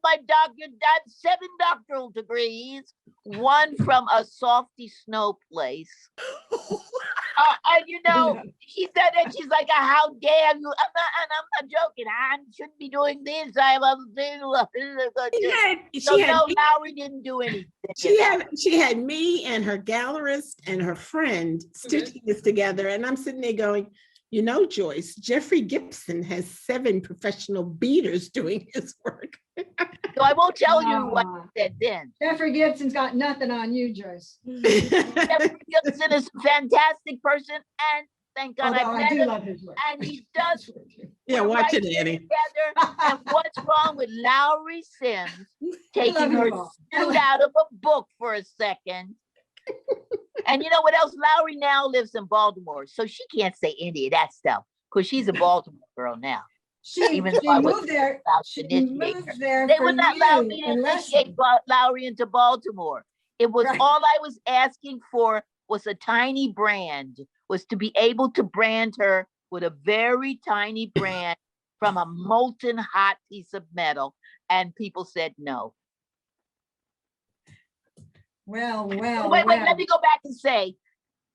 Speaker 4: my doctor, done 7 doctoral degrees, one from a softy snow place. And you know, she said that, she's like, how dare you? I'm not joking. I shouldn't be doing this. I'm so no, Lowry didn't do anything.
Speaker 6: She had me and her gallerist and her friend stitching this together, and I'm sitting there going, you know, Joyce, Jeffrey Gibson has 7 professional beaders doing his work.
Speaker 4: So I won't tell you what he said then.
Speaker 3: Jeffrey Gibson's got nothing on you, Joyce.
Speaker 4: Jeffrey Gibson is a fantastic person, and thank God
Speaker 3: Although
Speaker 4: I
Speaker 3: I
Speaker 4: met
Speaker 3: do
Speaker 4: him,
Speaker 3: love his work.
Speaker 4: and he does.
Speaker 6: Yeah,
Speaker 4: we're
Speaker 6: watch
Speaker 4: right
Speaker 6: it,
Speaker 4: there
Speaker 6: Annie.
Speaker 4: together. And what's wrong with Laurie Sims taking
Speaker 3: love
Speaker 4: her
Speaker 3: you all.
Speaker 4: snoot out of a book for a second? And you know what else? Laurie now lives in Baltimore, so she can't say any of that stuff because she's a Baltimore girl now.
Speaker 3: She
Speaker 4: Even though I was
Speaker 3: moved there,
Speaker 4: about to
Speaker 3: she
Speaker 4: initiate her.
Speaker 3: moved there
Speaker 4: They
Speaker 3: for
Speaker 4: would not allow me
Speaker 3: you
Speaker 4: to
Speaker 3: and
Speaker 4: initiate
Speaker 3: Leslie.
Speaker 4: Lowry into Baltimore. It was
Speaker 3: Right.
Speaker 4: all I was asking for was a tiny brand, was to be able to brand her with a very tiny brand from a molten hot piece of metal. And people said no.
Speaker 3: Well,
Speaker 4: Wait,
Speaker 3: well.
Speaker 4: let me go back and say,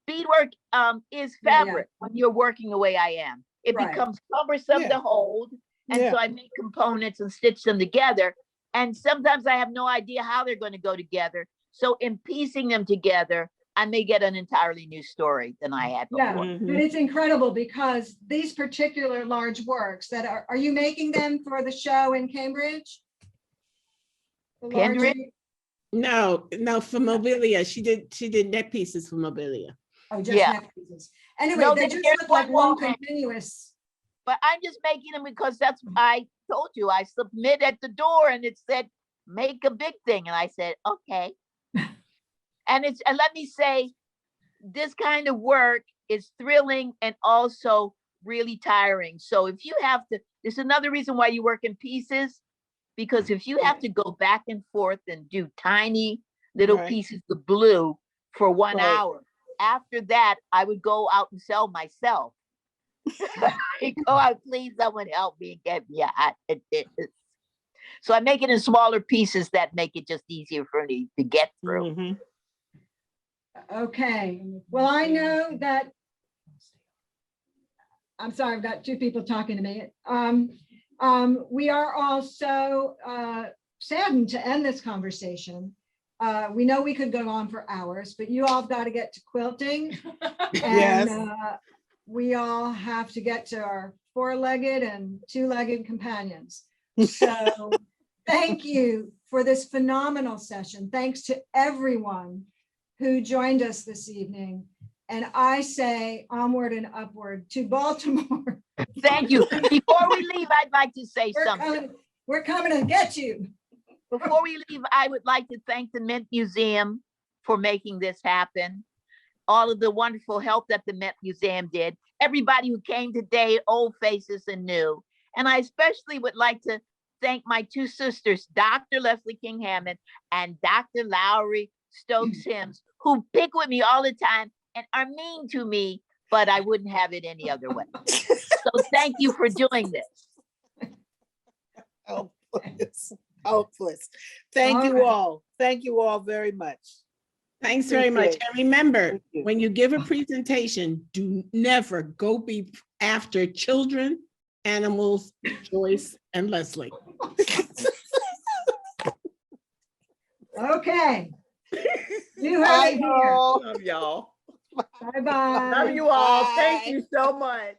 Speaker 4: beadwork is
Speaker 3: Yeah, yeah.
Speaker 4: fabric when you're working the way I am. It
Speaker 3: Right.
Speaker 4: becomes cumbersome
Speaker 5: Yeah.
Speaker 4: to hold. And
Speaker 5: Yeah.
Speaker 4: so I make components and stitch them together. And sometimes I have no idea how they're going to go together. So in piecing them together, I may get an entirely new story than I had
Speaker 3: Yeah,
Speaker 4: before.
Speaker 3: but it's incredible because these particular large works that are you making them for the show in Cambridge? The large-
Speaker 4: Cambridge?
Speaker 6: No, for Mobilia. She did neck pieces for Mobilia.
Speaker 3: Oh, just
Speaker 4: Yeah.
Speaker 3: neck pieces. Anyway,
Speaker 4: No,
Speaker 3: they
Speaker 4: there's
Speaker 3: just look like
Speaker 4: one
Speaker 3: one
Speaker 4: wall.
Speaker 3: continuous.
Speaker 4: But I'm just making them because that's, I told you, I submit at the door and it said, make a big thing. And I said, okay. And let me say, this kind of work is thrilling and also really tiring. So if you have to, there's another reason why you work in pieces, because if you have to go back and forth and do tiny little
Speaker 5: Right.
Speaker 4: pieces of blue for 1
Speaker 5: Right.
Speaker 4: hour, after that, I would go out and sell myself. I go out, please, someone help me and get me out of this. So I make it in smaller pieces that make it just easier for me to get through.
Speaker 5: Mhm.
Speaker 3: Okay, well, I know that. I'm sorry, I've got two people talking to me. We are all so saddened to end this conversation. We know we could go on for hours, but you all have got to get to quilting. And
Speaker 5: Yes.
Speaker 3: we all have to get to our four-legged and two-legged companions. So thank you for this phenomenal session. Thanks to everyone who joined us this evening. And I say onward and upward to Baltimore.
Speaker 4: Thank you. Before we leave, I'd like to say something.
Speaker 3: We're coming to get you.
Speaker 4: Before we leave, I would like to thank the Mint Museum for making this happen. All of the wonderful help that the Mint Museum did. Everybody who came today, old faces and new. And I especially would like to thank my two sisters, Dr. Leslie King-Hammond and Dr. Lowery Stokes Sims, who pick with me all the time and are mean to me, but I wouldn't have it any other way. So thank you for doing this.
Speaker 5: Hopeless. Hopeless. Thank you all. Thank you all very much.
Speaker 6: Thanks very much.
Speaker 5: Appreciate it.
Speaker 6: And remember,
Speaker 5: Thank you.
Speaker 6: when you give a presentation, do never go be after children, animals, Joyce and Leslie.
Speaker 3: Okay. You
Speaker 5: Bye,
Speaker 3: heard it here.
Speaker 5: all.
Speaker 8: Love y'all.
Speaker 3: Bye-bye.
Speaker 8: Love you all. Thank
Speaker 5: Bye.
Speaker 8: you so much.